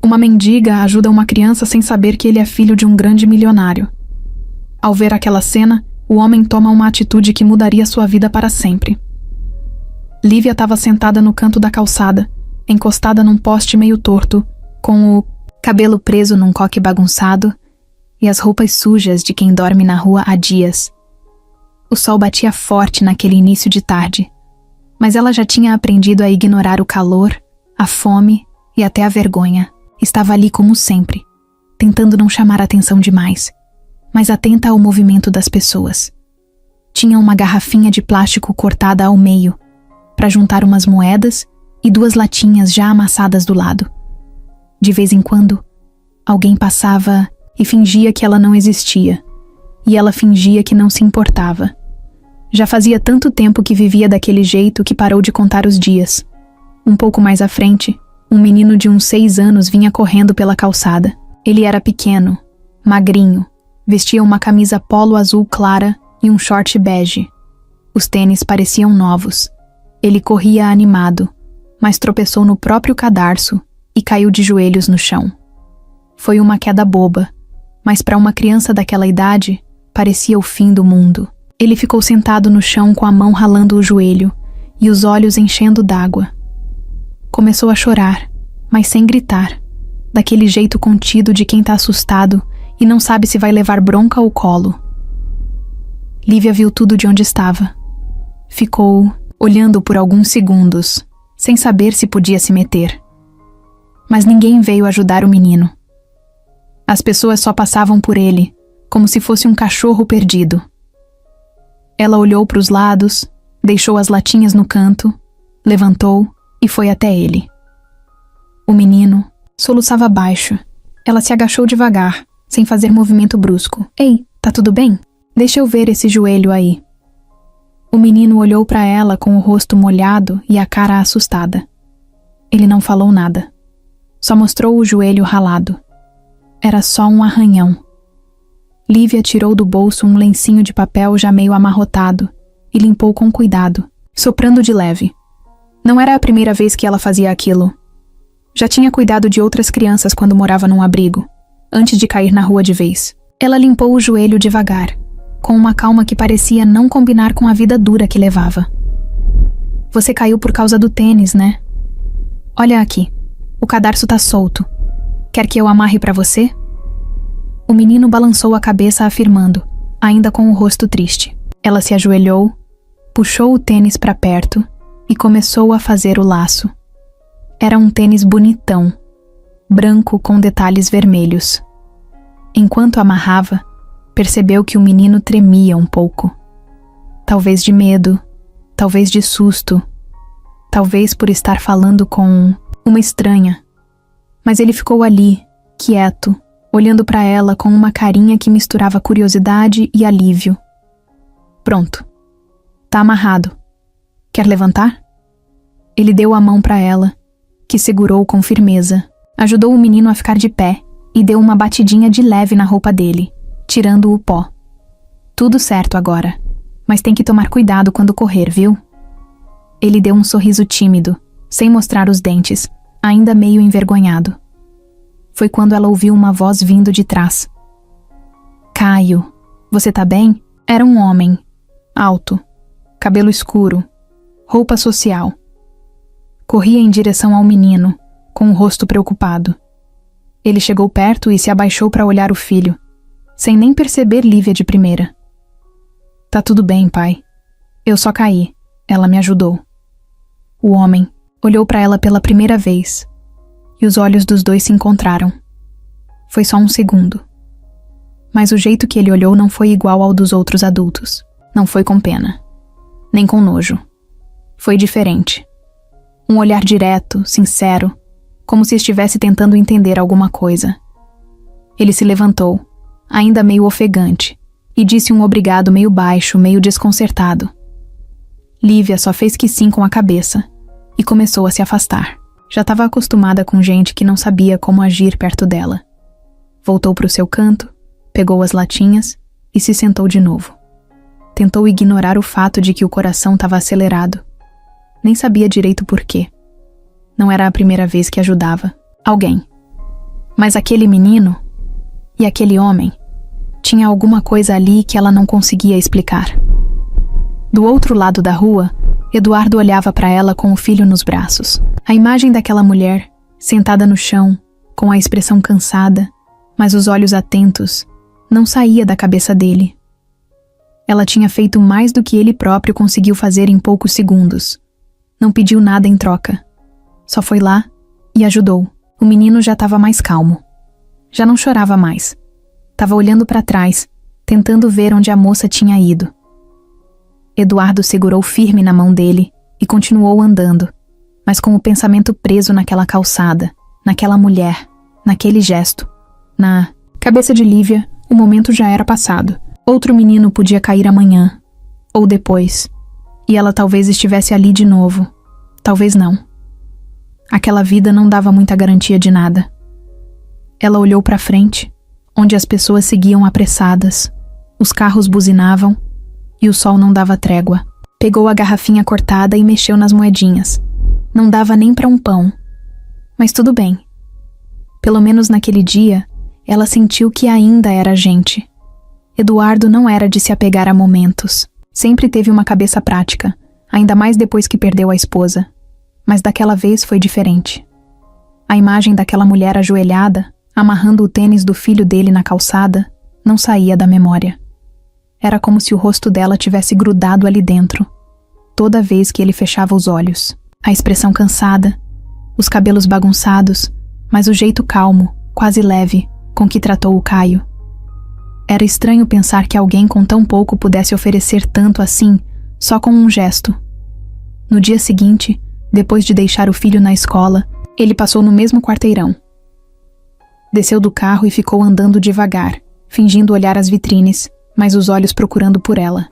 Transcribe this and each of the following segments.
Uma mendiga ajuda uma criança sem saber que ele é filho de um grande milionário. Ao ver aquela cena, o homem toma uma atitude que mudaria sua vida para sempre. Lívia estava sentada no canto da calçada, encostada num poste meio torto, com o cabelo preso num coque bagunçado e as roupas sujas de quem dorme na rua há dias. O sol batia forte naquele início de tarde, mas ela já tinha aprendido a ignorar o calor, a fome e até a vergonha. Estava ali como sempre, tentando não chamar atenção demais, mas atenta ao movimento das pessoas. Tinha uma garrafinha de plástico cortada ao meio, para juntar umas moedas e 2 latinhas já amassadas do lado. De vez em quando, alguém passava e fingia que ela não existia, e ela fingia que não se importava. Já fazia tanto tempo que vivia daquele jeito que parou de contar os dias. Um pouco mais à frente, um menino de uns 6 anos vinha correndo pela calçada. Ele era pequeno, magrinho, vestia uma camisa polo azul clara e um short bege. Os tênis pareciam novos. Ele corria animado, mas tropeçou no próprio cadarço e caiu de joelhos no chão. Foi uma queda boba, mas para uma criança daquela idade, parecia o fim do mundo. Ele ficou sentado no chão com a mão ralando o joelho e os olhos enchendo d'água. Começou a chorar, mas sem gritar, daquele jeito contido de quem tá assustado e não sabe se vai levar bronca ou colo. Lívia viu tudo de onde estava. Ficou olhando por alguns segundos, sem saber se podia se meter. Mas ninguém veio ajudar o menino. As pessoas só passavam por ele, como se fosse um cachorro perdido. Ela olhou para os lados, deixou as latinhas no canto, levantou e foi até ele. O menino soluçava baixo. Ela se agachou devagar, sem fazer movimento brusco. Ei, tá tudo bem? Deixa eu ver esse joelho aí. O menino olhou para ela com o rosto molhado e a cara assustada. Ele não falou nada. Só mostrou o joelho ralado. Era só um arranhão. Lívia tirou do bolso um lencinho de papel já meio amarrotado e limpou com cuidado, soprando de leve. Não era a primeira vez que ela fazia aquilo. Já tinha cuidado de outras crianças quando morava num abrigo, antes de cair na rua de vez. Ela limpou o joelho devagar, com uma calma que parecia não combinar com a vida dura que levava. Você caiu por causa do tênis, né? Olha aqui, o cadarço tá solto. Quer que eu amarre pra você? O menino balançou a cabeça afirmando, ainda com o rosto triste. Ela se ajoelhou, puxou o tênis pra perto e começou a fazer o laço. Era um tênis bonitão, branco com detalhes vermelhos. Enquanto amarrava, percebeu que o menino tremia um pouco. Talvez de medo, talvez de susto, talvez por estar falando com uma estranha. Mas ele ficou ali, quieto, olhando para ela com uma carinha que misturava curiosidade e alívio. Pronto. Tá amarrado. Quer levantar? Ele deu a mão para ela, que segurou com firmeza. Ajudou o menino a ficar de pé e deu uma batidinha de leve na roupa dele, tirando o pó. Tudo certo agora, mas tem que tomar cuidado quando correr, viu? Ele deu um sorriso tímido, sem mostrar os dentes, ainda meio envergonhado. Foi quando ela ouviu uma voz vindo de trás. Caio, você tá bem? Era um homem, alto, cabelo escuro, roupa social. Corria em direção ao menino, com o rosto preocupado. Ele chegou perto e se abaixou para olhar o filho, sem nem perceber Lívia de primeira. Tá tudo bem, pai. Eu só caí. Ela me ajudou. O homem olhou para ela pela primeira vez, e os olhos dos dois se encontraram. Foi só um segundo. Mas o jeito que ele olhou não foi igual ao dos outros adultos. Não foi com pena, nem com nojo. Foi diferente. Um olhar direto, sincero, como se estivesse tentando entender alguma coisa. Ele se levantou, ainda meio ofegante, e disse um obrigado meio baixo, meio desconcertado. Lívia só fez que sim com a cabeça e começou a se afastar. Já estava acostumada com gente que não sabia como agir perto dela. Voltou para o seu canto, pegou as latinhas e se sentou de novo. Tentou ignorar o fato de que o coração estava acelerado. Nem sabia direito por quê. Não era a primeira vez que ajudava alguém. Mas aquele menino e aquele homem tinha alguma coisa ali que ela não conseguia explicar. Do outro lado da rua, Eduardo olhava para ela com o filho nos braços. A imagem daquela mulher, sentada no chão, com a expressão cansada, mas os olhos atentos, não saía da cabeça dele. Ela tinha feito mais do que ele próprio conseguiu fazer em poucos segundos. Não pediu nada em troca. Só foi lá e ajudou. O menino já estava mais calmo. Já não chorava mais. Estava olhando para trás, tentando ver onde a moça tinha ido. Eduardo segurou firme na mão dele e continuou andando, mas com o pensamento preso naquela calçada, naquela mulher, naquele gesto. Na cabeça de Lívia, o momento já era passado. Outro menino podia cair amanhã, ou depois, e ela talvez estivesse ali de novo. Talvez não. Aquela vida não dava muita garantia de nada. Ela olhou para frente, onde as pessoas seguiam apressadas, os carros buzinavam e o sol não dava trégua. Pegou a garrafinha cortada e mexeu nas moedinhas. Não dava nem para um pão. Mas tudo bem. Pelo menos naquele dia, ela sentiu que ainda era gente. Eduardo não era de se apegar a momentos. Sempre teve uma cabeça prática, ainda mais depois que perdeu a esposa. Mas daquela vez foi diferente. A imagem daquela mulher ajoelhada, amarrando o tênis do filho dele na calçada, não saía da memória. Era como se o rosto dela tivesse grudado ali dentro, toda vez que ele fechava os olhos. A expressão cansada, os cabelos bagunçados, mas o jeito calmo, quase leve, com que tratou o Caio. Era estranho pensar que alguém com tão pouco pudesse oferecer tanto assim, só com um gesto. No dia seguinte, depois de deixar o filho na escola, ele passou no mesmo quarteirão. Desceu do carro e ficou andando devagar, fingindo olhar as vitrines, mas os olhos procurando por ela.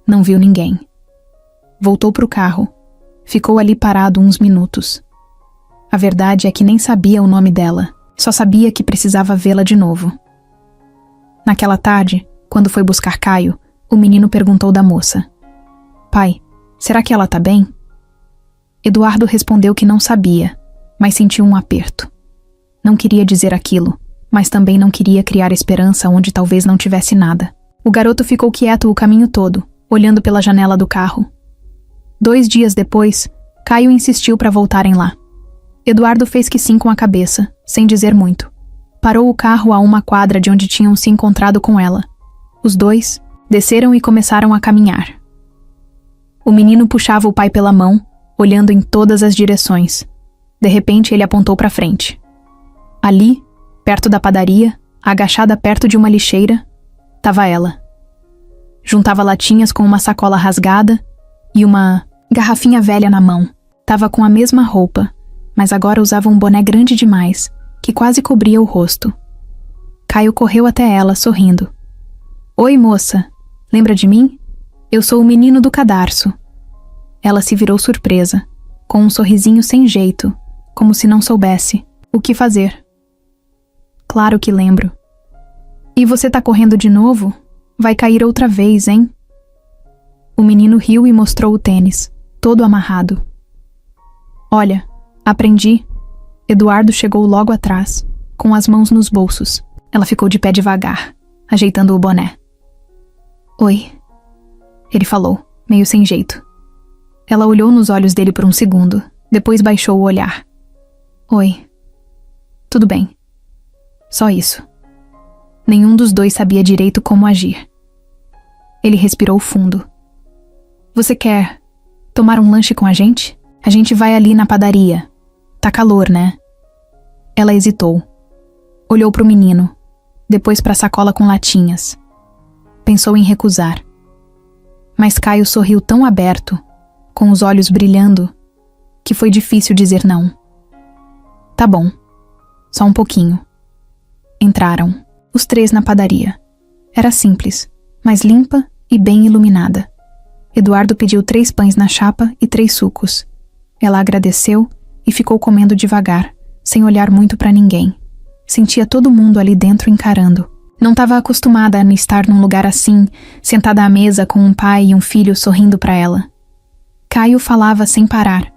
Não viu ninguém. Voltou para o carro. Ficou ali parado uns minutos. A verdade é que nem sabia o nome dela, só sabia que precisava vê-la de novo. Naquela tarde, quando foi buscar Caio, o menino perguntou da moça: "Pai, será que ela tá bem?" Eduardo respondeu que não sabia, mas sentiu um aperto. Não queria dizer aquilo, mas também não queria criar esperança onde talvez não tivesse nada. O garoto ficou quieto o caminho todo, olhando pela janela do carro. 2 dias depois, Caio insistiu para voltarem lá. Eduardo fez que sim com a cabeça, sem dizer muito. Parou o carro a uma quadra de onde tinham se encontrado com ela. Os dois desceram e começaram a caminhar. O menino puxava o pai pela mão, olhando em todas as direções. De repente, ele apontou para frente. Ali, perto da padaria, agachada perto de uma lixeira, estava ela. Juntava latinhas com uma sacola rasgada e uma garrafinha velha na mão. Tava com a mesma roupa, mas agora usava um boné grande demais, que quase cobria o rosto. Caio correu até ela, sorrindo. "Oi, moça. Lembra de mim? Eu sou o menino do cadarço." Ela se virou surpresa, com um sorrisinho sem jeito, como se não soubesse o que fazer. "Claro que lembro." "E você tá correndo de novo? Vai cair outra vez, hein?" O menino riu e mostrou o tênis, todo amarrado. "Olha, aprendi." Eduardo chegou logo atrás, com as mãos nos bolsos. Ela ficou de pé devagar, ajeitando o boné. "Oi," ele falou, meio sem jeito. Ela olhou nos olhos dele por um segundo, depois baixou o olhar. "Oi. Tudo bem." Só isso. Nenhum dos dois sabia direito como agir. Ele respirou fundo. "Você quer tomar um lanche com a gente? A gente vai ali na padaria. Tá calor, né?" Ela hesitou. Olhou para o menino, depois para a sacola com latinhas. Pensou em recusar. Mas Caio sorriu tão aberto, com os olhos brilhando, que foi difícil dizer não. "Tá bom. Só um pouquinho." Entraram, os 3 na padaria. Era simples, mas limpa e bem iluminada. Eduardo pediu 3 pães na chapa e 3 sucos. Ela agradeceu e ficou comendo devagar, sem olhar muito para ninguém. Sentia todo mundo ali dentro encarando. Não estava acostumada a estar num lugar assim, sentada à mesa com um pai e um filho sorrindo para ela. Caio falava sem parar.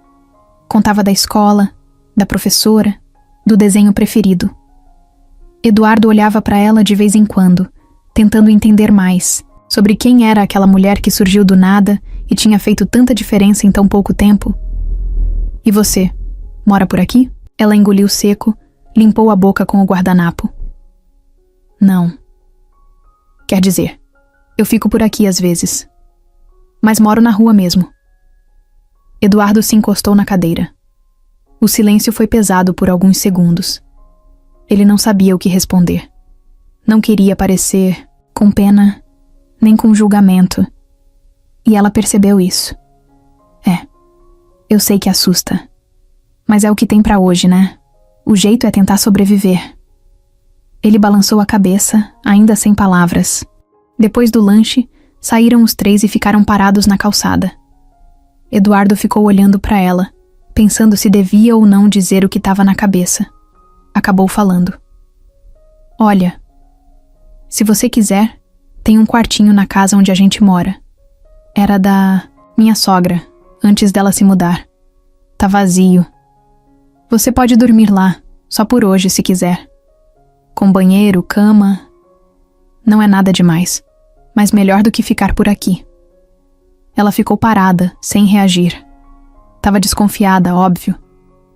Contava da escola, da professora, do desenho preferido. Eduardo olhava para ela de vez em quando, tentando entender mais sobre quem era aquela mulher que surgiu do nada e tinha feito tanta diferença em tão pouco tempo. E você, mora por aqui? Ela engoliu seco, limpou a boca com o guardanapo. Não. Quer dizer, eu fico por aqui às vezes. Mas moro na rua mesmo. Eduardo se encostou na cadeira. O silêncio foi pesado por alguns segundos. Ele não sabia o que responder. Não queria parecer com pena, nem com julgamento. E ela percebeu isso. Eu sei que assusta. Mas é o que tem pra hoje, né? O jeito é tentar sobreviver. Ele balançou a cabeça, ainda sem palavras. Depois do lanche, saíram os três e ficaram parados na calçada. Eduardo ficou olhando pra ela, pensando se devia ou não dizer o que estava na cabeça. Acabou falando. Olha, se você quiser, tem um quartinho na casa onde a gente mora. Era da minha sogra, antes dela se mudar. Tá vazio. Você pode dormir lá, só por hoje se quiser. Com banheiro, cama. Não é nada demais, mas melhor do que ficar por aqui. Ela ficou parada, sem reagir. Tava desconfiada, óbvio.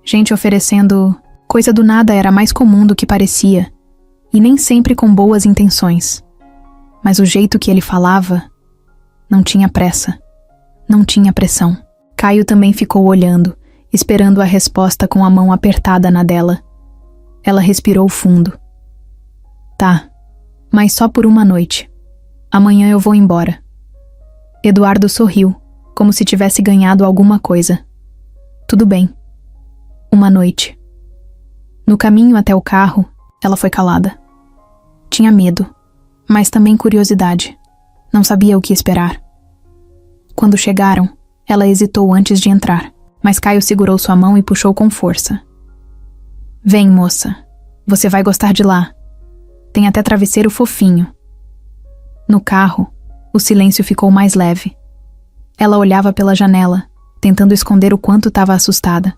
Gente oferecendo coisa do nada era mais comum do que parecia, e nem sempre com boas intenções. Mas o jeito que ele falava, não tinha pressa, não tinha pressão. Caio também ficou olhando, esperando a resposta com a mão apertada na dela. Ela respirou fundo. Tá, mas só por uma noite. Amanhã eu vou embora. Eduardo sorriu, como se tivesse ganhado alguma coisa. Tudo bem. Uma noite. No caminho até o carro, ela foi calada. Tinha medo, mas também curiosidade. Não sabia o que esperar. Quando chegaram, ela hesitou antes de entrar, mas Caio segurou sua mão e puxou com força. Vem, moça. Você vai gostar de lá. Tem até travesseiro fofinho. No carro, o silêncio ficou mais leve. Ela olhava pela janela, tentando esconder o quanto estava assustada.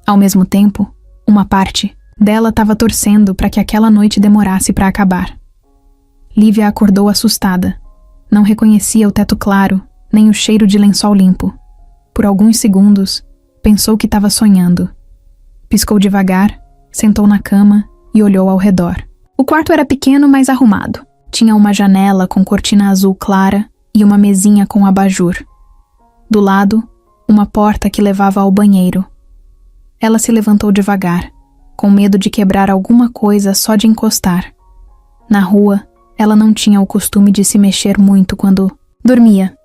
Ao mesmo tempo, uma parte dela estava torcendo para que aquela noite demorasse para acabar. Lívia acordou assustada. Não reconhecia o teto claro, nem o cheiro de lençol limpo. Por alguns segundos, pensou que estava sonhando. Piscou devagar, sentou na cama e olhou ao redor. O quarto era pequeno, mas arrumado. Tinha uma janela com cortina azul clara e uma mesinha com abajur. Do lado, uma porta que levava ao banheiro. Ela se levantou devagar, com medo de quebrar alguma coisa só de encostar. Na rua, ela não tinha o costume de se mexer muito quando dormia,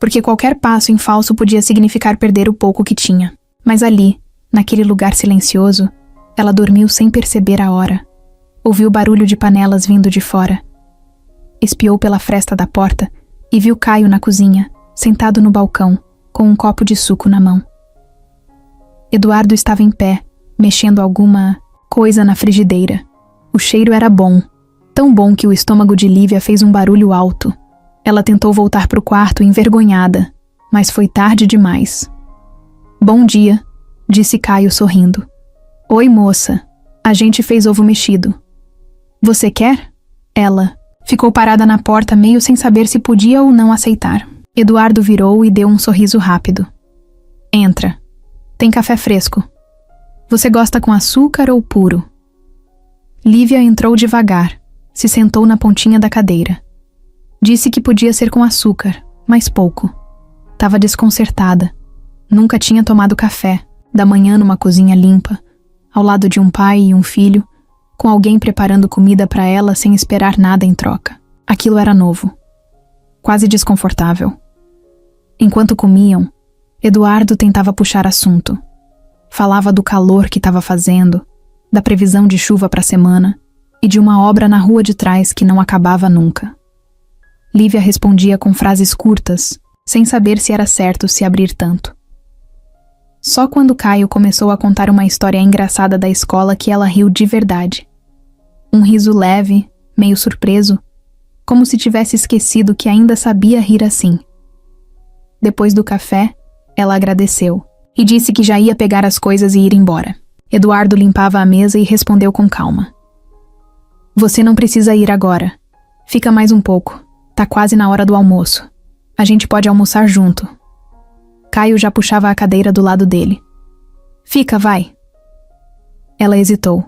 porque qualquer passo em falso podia significar perder o pouco que tinha. Mas ali, naquele lugar silencioso, ela dormiu sem perceber a hora. Ouviu barulho de panelas vindo de fora. Espiou pela fresta da porta e viu Caio na cozinha, sentado no balcão, com um copo de suco na mão. Eduardo estava em pé, mexendo alguma coisa na frigideira. O cheiro era bom, tão bom que o estômago de Lívia fez um barulho alto. Ela tentou voltar para o quarto envergonhada, mas foi tarde demais. Bom dia, disse Caio sorrindo. Oi, moça. A gente fez ovo mexido. Você quer? Ela ficou parada na porta meio sem saber se podia ou não aceitar. Eduardo virou e deu um sorriso rápido. Entra. Tem café fresco. Você gosta com açúcar ou puro? Lívia entrou devagar, se sentou na pontinha da cadeira. Disse que podia ser com açúcar, mas pouco. Tava desconcertada. Nunca tinha tomado café, da manhã numa cozinha limpa, ao lado de um pai e um filho, com alguém preparando comida para ela sem esperar nada em troca. Aquilo era novo. Quase desconfortável. Enquanto comiam, Eduardo tentava puxar assunto. Falava do calor que estava fazendo, da previsão de chuva para a semana e de uma obra na rua de trás que não acabava nunca. Lívia respondia com frases curtas, sem saber se era certo se abrir tanto. Só quando Caio começou a contar uma história engraçada da escola que ela riu de verdade. Um riso leve, meio surpreso, como se tivesse esquecido que ainda sabia rir assim. Depois do café, ela agradeceu e disse que já ia pegar as coisas e ir embora. Eduardo limpava a mesa e respondeu com calma. Você não precisa ir agora. Fica mais um pouco. Tá quase na hora do almoço. A gente pode almoçar junto. Caio já puxava a cadeira do lado dele. Fica, vai. Ela hesitou.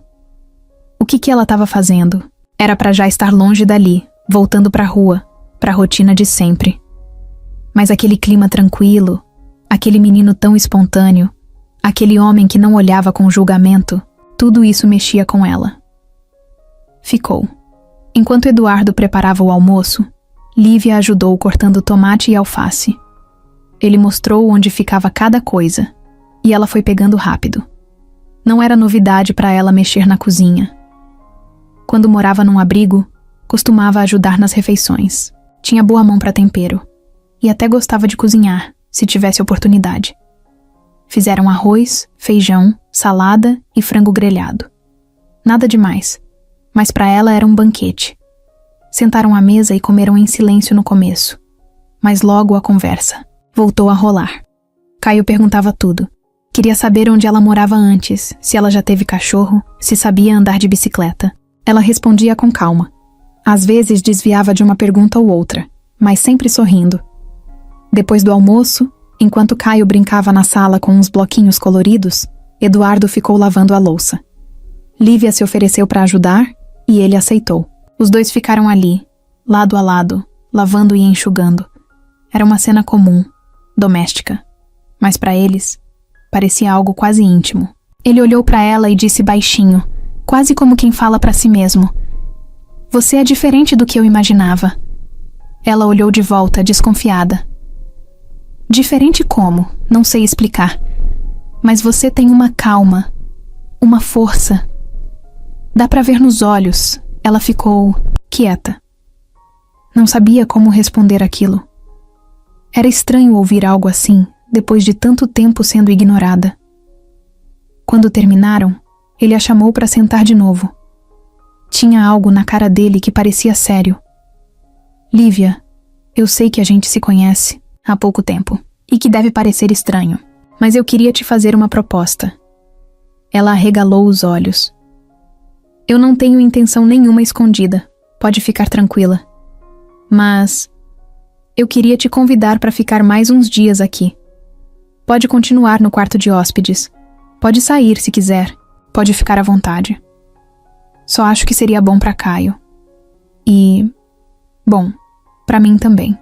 O que ela estava fazendo? Era para já estar longe dali, voltando para a rua, para a rotina de sempre. Mas aquele clima tranquilo, aquele menino tão espontâneo, aquele homem que não olhava com julgamento, tudo isso mexia com ela. Ficou. Enquanto Eduardo preparava o almoço, Lívia ajudou cortando tomate e alface. Ele mostrou onde ficava cada coisa, e ela foi pegando rápido. Não era novidade para ela mexer na cozinha. Quando morava num abrigo, costumava ajudar nas refeições. Tinha boa mão para tempero, e até gostava de cozinhar, se tivesse oportunidade. Fizeram arroz, feijão, salada e frango grelhado. Nada demais, mas para ela era um banquete. Sentaram à mesa e comeram em silêncio no começo, mas logo a conversa voltou a rolar. Caio perguntava tudo. Queria saber onde ela morava antes, se ela já teve cachorro, se sabia andar de bicicleta. Ela respondia com calma. Às vezes desviava de uma pergunta ou outra, mas sempre sorrindo. Depois do almoço, enquanto Caio brincava na sala com uns bloquinhos coloridos, Eduardo ficou lavando a louça. Lívia se ofereceu para ajudar e ele aceitou. Os dois ficaram ali, lado a lado, lavando e enxugando. Era uma cena comum, doméstica, mas para eles, parecia algo quase íntimo. Ele olhou para ela e disse baixinho, quase como quem fala para si mesmo: Você é diferente do que eu imaginava. Ela olhou de volta, desconfiada. Diferente como? Não sei explicar. Mas você tem uma calma, uma força. Dá para ver nos olhos. Ela ficou quieta. Não sabia como responder aquilo. Era estranho ouvir algo assim, depois de tanto tempo sendo ignorada. Quando terminaram, ele a chamou para sentar de novo. Tinha algo na cara dele que parecia sério. Lívia, eu sei que a gente se conhece há pouco tempo e que deve parecer estranho, mas eu queria te fazer uma proposta. Ela arregalou os olhos. Eu não tenho intenção nenhuma escondida, pode ficar tranquila. Mas eu queria te convidar para ficar mais uns dias aqui. Pode continuar no quarto de hóspedes. Pode sair se quiser. Pode ficar à vontade. Só acho que seria bom para Caio. E, bom, para mim também.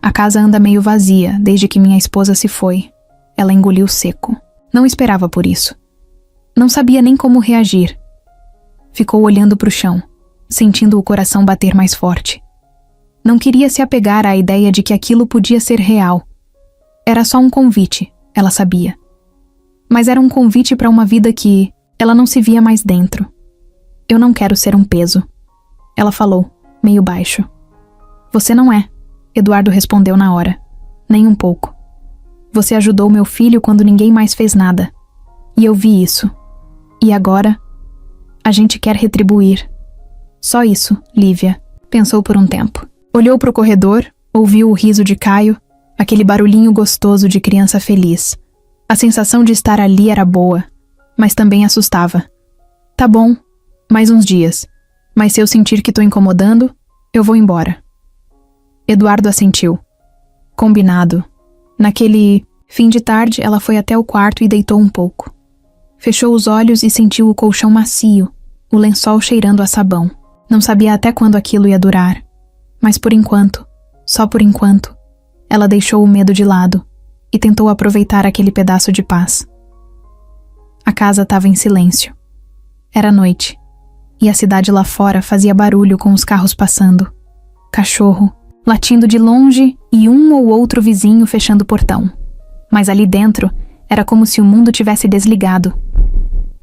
A casa anda meio vazia desde que minha esposa se foi. Ela engoliu seco. Não esperava por isso. Não sabia nem como reagir. Ficou olhando para o chão, sentindo o coração bater mais forte. Não queria se apegar à ideia de que aquilo podia ser real. Era só um convite, ela sabia. Mas era um convite para uma vida que ela não se via mais dentro. Eu não quero ser um peso. Ela falou, meio baixo. Você não é, Eduardo respondeu na hora. Nem um pouco. Você ajudou meu filho quando ninguém mais fez nada. E eu vi isso. E agora, a gente quer retribuir. Só isso, Lívia. Pensou por um tempo. Olhou para o corredor, ouviu o riso de Caio, aquele barulhinho gostoso de criança feliz. A sensação de estar ali era boa, mas também assustava. Tá bom, mais uns dias. Mas se eu sentir que tô incomodando, eu vou embora. Eduardo assentiu. Combinado. Naquele fim de tarde, ela foi até o quarto e deitou um pouco. Fechou os olhos e sentiu o colchão macio, o lençol cheirando a sabão. Não sabia até quando aquilo ia durar. Mas por enquanto, só por enquanto, ela deixou o medo de lado e tentou aproveitar aquele pedaço de paz. A casa estava em silêncio. Era noite, e a cidade lá fora fazia barulho com os carros passando. Cachorro, latindo de longe e um ou outro vizinho fechando o portão. Mas ali dentro, era como se o mundo tivesse desligado.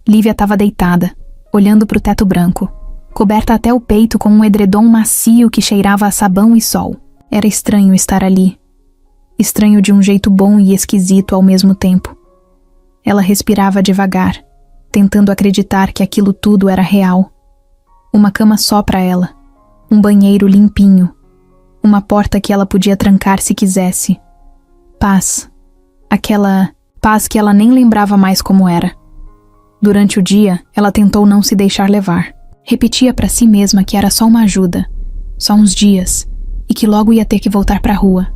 Lívia estava deitada, olhando para o teto branco, coberta até o peito com um edredom macio que cheirava a sabão e sol. Era estranho estar ali. Estranho de um jeito bom e esquisito ao mesmo tempo. Ela respirava devagar, tentando acreditar que aquilo tudo era real. Uma cama só para ela, um banheiro limpinho, uma porta que ela podia trancar se quisesse. Paz. Aquela paz que ela nem lembrava mais como era. Durante o dia, ela tentou não se deixar levar. Repetia para si mesma que era só uma ajuda, só uns dias, e que logo ia ter que voltar para a rua.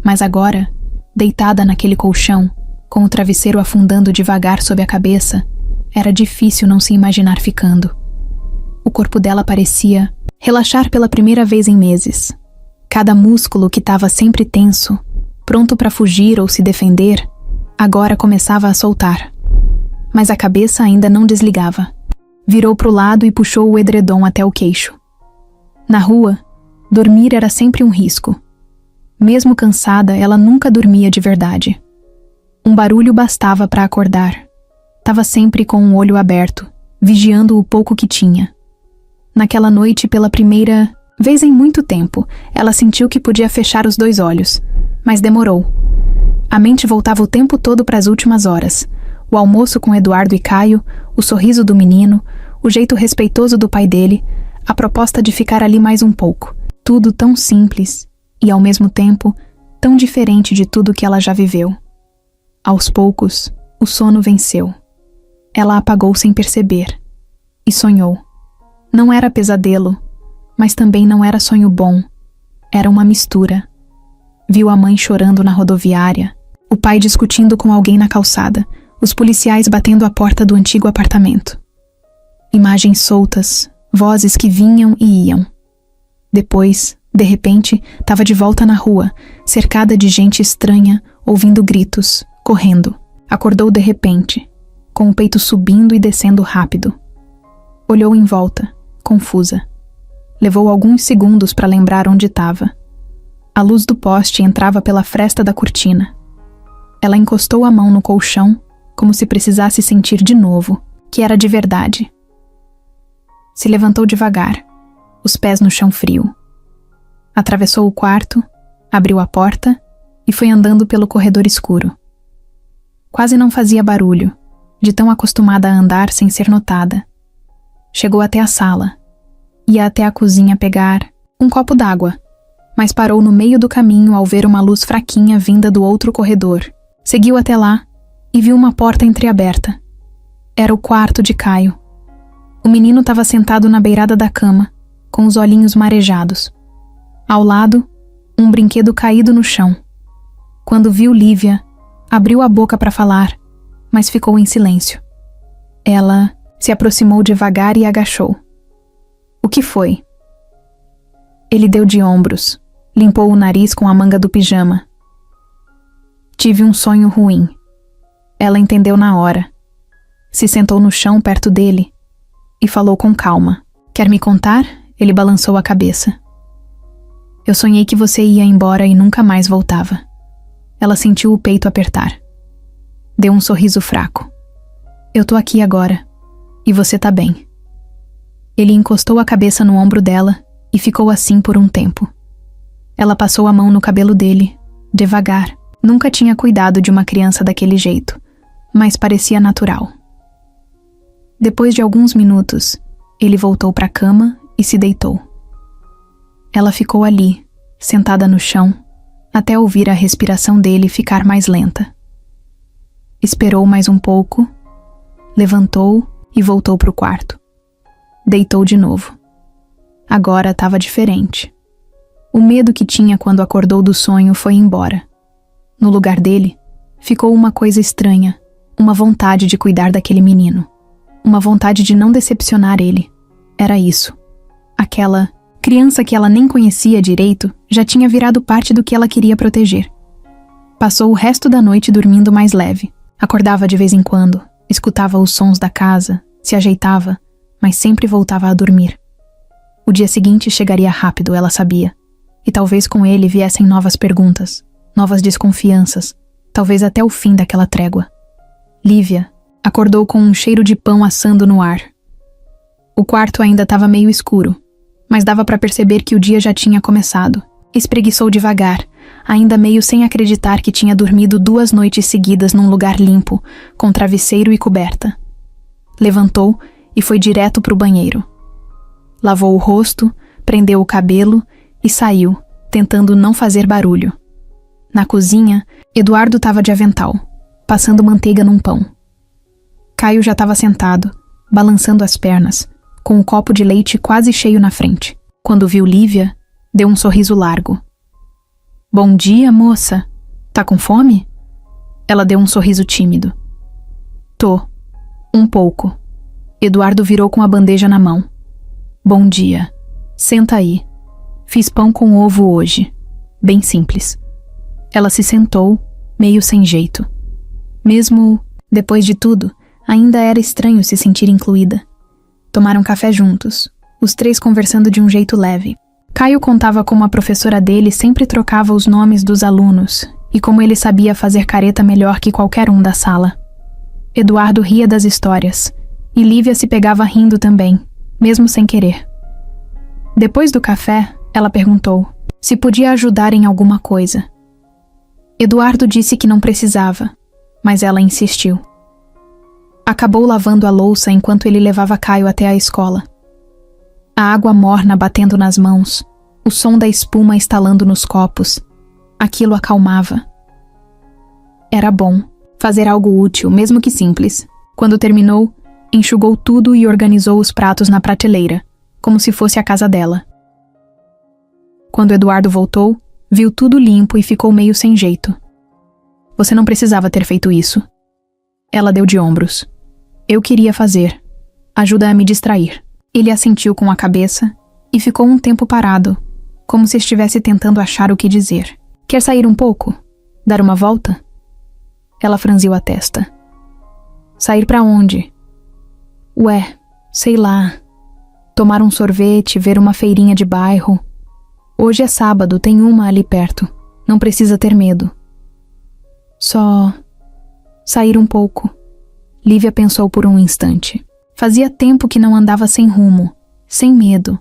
Mas agora, deitada naquele colchão, com o travesseiro afundando devagar sob a cabeça, era difícil não se imaginar ficando. O corpo dela parecia relaxar pela primeira vez em meses. Cada músculo que estava sempre tenso, pronto para fugir ou se defender, agora começava a soltar. Mas a cabeça ainda não desligava. Virou para o lado e puxou o edredom até o queixo. Na rua, dormir era sempre um risco. Mesmo cansada, ela nunca dormia de verdade. Um barulho bastava para acordar. Estava sempre com um olho aberto, vigiando o pouco que tinha. Naquela noite, pela primeira vez em muito tempo, ela sentiu que podia fechar os 2 olhos, mas demorou. A mente voltava o tempo todo para as últimas horas. O almoço com Eduardo e Caio, o sorriso do menino, o jeito respeitoso do pai dele, a proposta de ficar ali mais um pouco. Tudo tão simples e, ao mesmo tempo, tão diferente de tudo que ela já viveu. Aos poucos, o sono venceu. Ela apagou sem perceber. E sonhou. Não era pesadelo, mas também não era sonho bom. Era uma mistura. Viu a mãe chorando na rodoviária, o pai discutindo com alguém na calçada, os policiais batendo a porta do antigo apartamento. Imagens soltas, vozes que vinham e iam. Depois, de repente, estava de volta na rua, cercada de gente estranha, ouvindo gritos, correndo. Acordou de repente, com o peito subindo e descendo rápido. Olhou em volta, confusa. Levou alguns segundos para lembrar onde estava. A luz do poste entrava pela fresta da cortina. Ela encostou a mão no colchão, como se precisasse sentir de novo, que era de verdade. Se levantou devagar, os pés no chão frio. Atravessou o quarto, abriu a porta e foi andando pelo corredor escuro. Quase não fazia barulho, de tão acostumada a andar sem ser notada. Chegou até a sala. Ia até a cozinha pegar um copo d'água, mas parou no meio do caminho ao ver uma luz fraquinha vinda do outro corredor. Seguiu até lá e viu uma porta entreaberta. Era o quarto de Caio. O menino estava sentado na beirada da cama, com os olhinhos marejados. Ao lado, um brinquedo caído no chão. Quando viu Lívia, abriu a boca para falar, mas ficou em silêncio. Ela se aproximou devagar e agachou. O que foi? Ele deu de ombros, limpou o nariz com a manga do pijama. Tive um sonho ruim. Ela entendeu na hora. Se sentou no chão perto dele e falou com calma. Quer me contar? Ele balançou a cabeça. Eu sonhei que você ia embora e nunca mais voltava. Ela sentiu o peito apertar. Deu um sorriso fraco. Eu tô aqui agora. E você tá bem. Ele encostou a cabeça no ombro dela e ficou assim por um tempo. Ela passou a mão no cabelo dele, devagar. Nunca tinha cuidado de uma criança daquele jeito, mas parecia natural. Depois de alguns minutos, ele voltou para a cama e se deitou. Ela ficou ali, sentada no chão, até ouvir a respiração dele ficar mais lenta. Esperou mais um pouco, levantou e voltou para o quarto. Deitou de novo. Agora estava diferente. O medo que tinha quando acordou do sonho foi embora. No lugar dele, ficou uma coisa estranha, uma vontade de cuidar daquele menino. Uma vontade de não decepcionar ele. Era isso. Aquela criança que ela nem conhecia direito já tinha virado parte do que ela queria proteger. Passou o resto da noite dormindo mais leve. Acordava de vez em quando, escutava os sons da casa, se ajeitava, mas sempre voltava a dormir. O dia seguinte chegaria rápido, ela sabia. E talvez com ele viessem novas perguntas, novas desconfianças, talvez até o fim daquela trégua. Lívia acordou com um cheiro de pão assando no ar. O quarto ainda estava meio escuro, mas dava para perceber que o dia já tinha começado. Espreguiçou devagar, ainda meio sem acreditar que tinha dormido 2 noites seguidas num lugar limpo, com travesseiro e coberta. Levantou e foi direto para o banheiro. Lavou o rosto, prendeu o cabelo e saiu, tentando não fazer barulho. Na cozinha, Eduardo estava de avental, passando manteiga num pão. Caio já estava sentado, balançando as pernas, com um copo de leite quase cheio na frente. Quando viu Lívia, deu um sorriso largo. Bom dia, moça. Tá com fome? Ela deu um sorriso tímido. Tô. Um pouco. Eduardo virou com a bandeja na mão. Bom dia. Senta aí. Fiz pão com ovo hoje. Bem simples. Ela se sentou, meio sem jeito. Mesmo depois de tudo, ainda era estranho se sentir incluída. Tomaram café juntos, os três conversando de um jeito leve. Caio contava como a professora dele sempre trocava os nomes dos alunos e como ele sabia fazer careta melhor que qualquer um da sala. Eduardo ria das histórias, e Lívia se pegava rindo também, mesmo sem querer. Depois do café, ela perguntou se podia ajudar em alguma coisa. Eduardo disse que não precisava, mas ela insistiu. Acabou lavando a louça enquanto ele levava Caio até a escola. A água morna batendo nas mãos, o som da espuma estalando nos copos. Aquilo acalmava. Era bom fazer algo útil, mesmo que simples. Quando terminou, enxugou tudo e organizou os pratos na prateleira, como se fosse a casa dela. Quando Eduardo voltou, viu tudo limpo e ficou meio sem jeito. Você não precisava ter feito isso. Ela deu de ombros. Eu queria fazer. Ajuda a me distrair. Ele assentiu com a cabeça e ficou um tempo parado, como se estivesse tentando achar o que dizer. Quer sair um pouco? Dar uma volta? Ela franziu a testa. Sair pra onde? Ué, sei lá. Tomar um sorvete, ver uma feirinha de bairro. Hoje é sábado, tem uma ali perto. Não precisa ter medo. Só sair um pouco. Lívia pensou por um instante. Fazia tempo que não andava sem rumo, sem medo,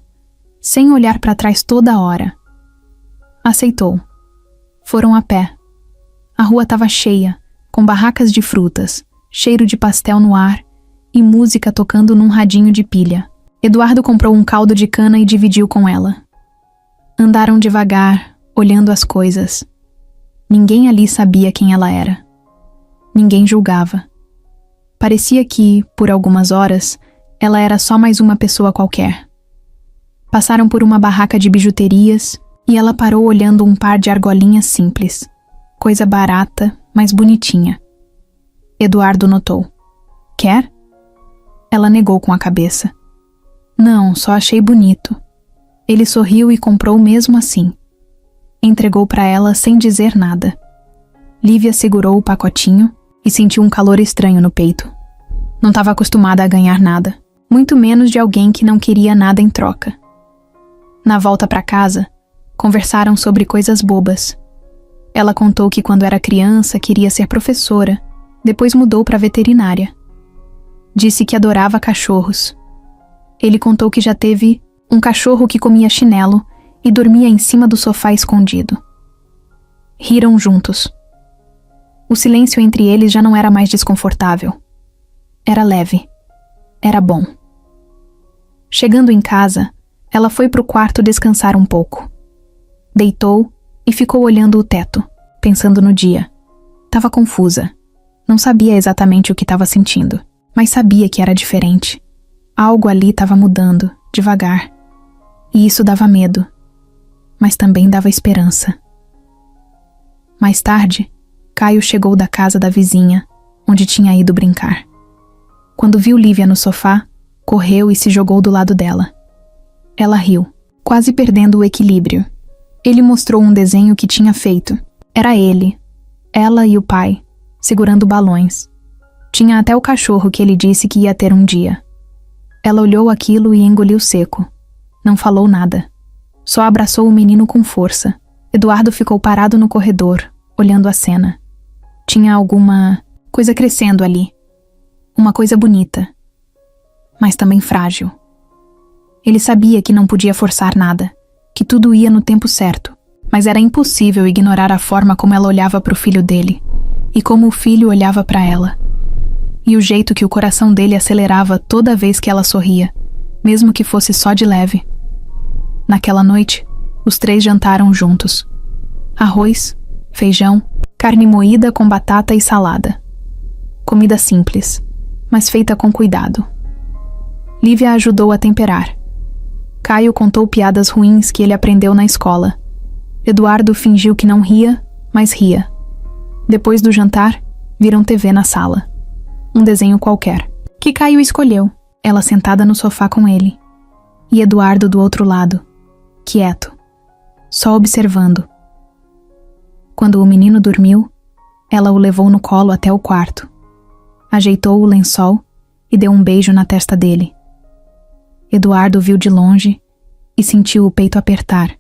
sem olhar para trás toda hora. Aceitou. Foram a pé. A rua estava cheia, com barracas de frutas, cheiro de pastel no ar e música tocando num radinho de pilha. Eduardo comprou um caldo de cana e dividiu com ela. Andaram devagar, olhando as coisas. Ninguém ali sabia quem ela era. Ninguém julgava. Parecia que, por algumas horas, ela era só mais uma pessoa qualquer. Passaram por uma barraca de bijuterias e ela parou olhando um par de argolinhas simples. Coisa barata, mas bonitinha. Eduardo notou. Quer? Ela negou com a cabeça. Não, só achei bonito. Ele sorriu e comprou mesmo assim. Entregou para ela sem dizer nada. Lívia segurou o pacotinho e sentiu um calor estranho no peito. Não estava acostumada a ganhar nada, muito menos de alguém que não queria nada em troca. Na volta para casa, conversaram sobre coisas bobas. Ela contou que quando era criança queria ser professora, depois mudou para veterinária. Disse que adorava cachorros. Ele contou que já teve um cachorro que comia chinelo e dormia em cima do sofá escondido. Riram juntos. O silêncio entre eles já não era mais desconfortável. Era leve. Era bom. Chegando em casa, ela foi pro quarto descansar um pouco. Deitou e ficou olhando o teto, pensando no dia. Tava confusa. Não sabia exatamente o que estava sentindo, mas sabia que era diferente. Algo ali estava mudando, devagar. E isso dava medo, mas também dava esperança. Mais tarde, Caio chegou da casa da vizinha, onde tinha ido brincar. Quando viu Lívia no sofá, correu e se jogou do lado dela. Ela riu, quase perdendo o equilíbrio. Ele mostrou um desenho que tinha feito. Era ele, ela e o pai, segurando balões. Tinha até o cachorro que ele disse que ia ter um dia. Ela olhou aquilo e engoliu seco. Não falou nada. Só abraçou o menino com força. Eduardo ficou parado no corredor, olhando a cena. Tinha alguma coisa crescendo ali. Uma coisa bonita, mas também frágil. Ele sabia que não podia forçar nada, que tudo ia no tempo certo, mas era impossível ignorar a forma como ela olhava para o filho dele, e como o filho olhava para ela. E o jeito que o coração dele acelerava toda vez que ela sorria, mesmo que fosse só de leve. Naquela noite, os três jantaram juntos. Arroz, feijão, carne moída com batata e salada. Comida simples, mas feita com cuidado. Lívia ajudou a temperar. Caio contou piadas ruins que ele aprendeu na escola. Eduardo fingiu que não ria, mas ria. Depois do jantar, viram TV na sala. Um desenho qualquer, que Caio escolheu, ela sentada no sofá com ele. E Eduardo do outro lado, quieto, só observando. Quando o menino dormiu, ela o levou no colo até o quarto. Ajeitou o lençol e deu um beijo na testa dele. Eduardo viu de longe e sentiu o peito apertar.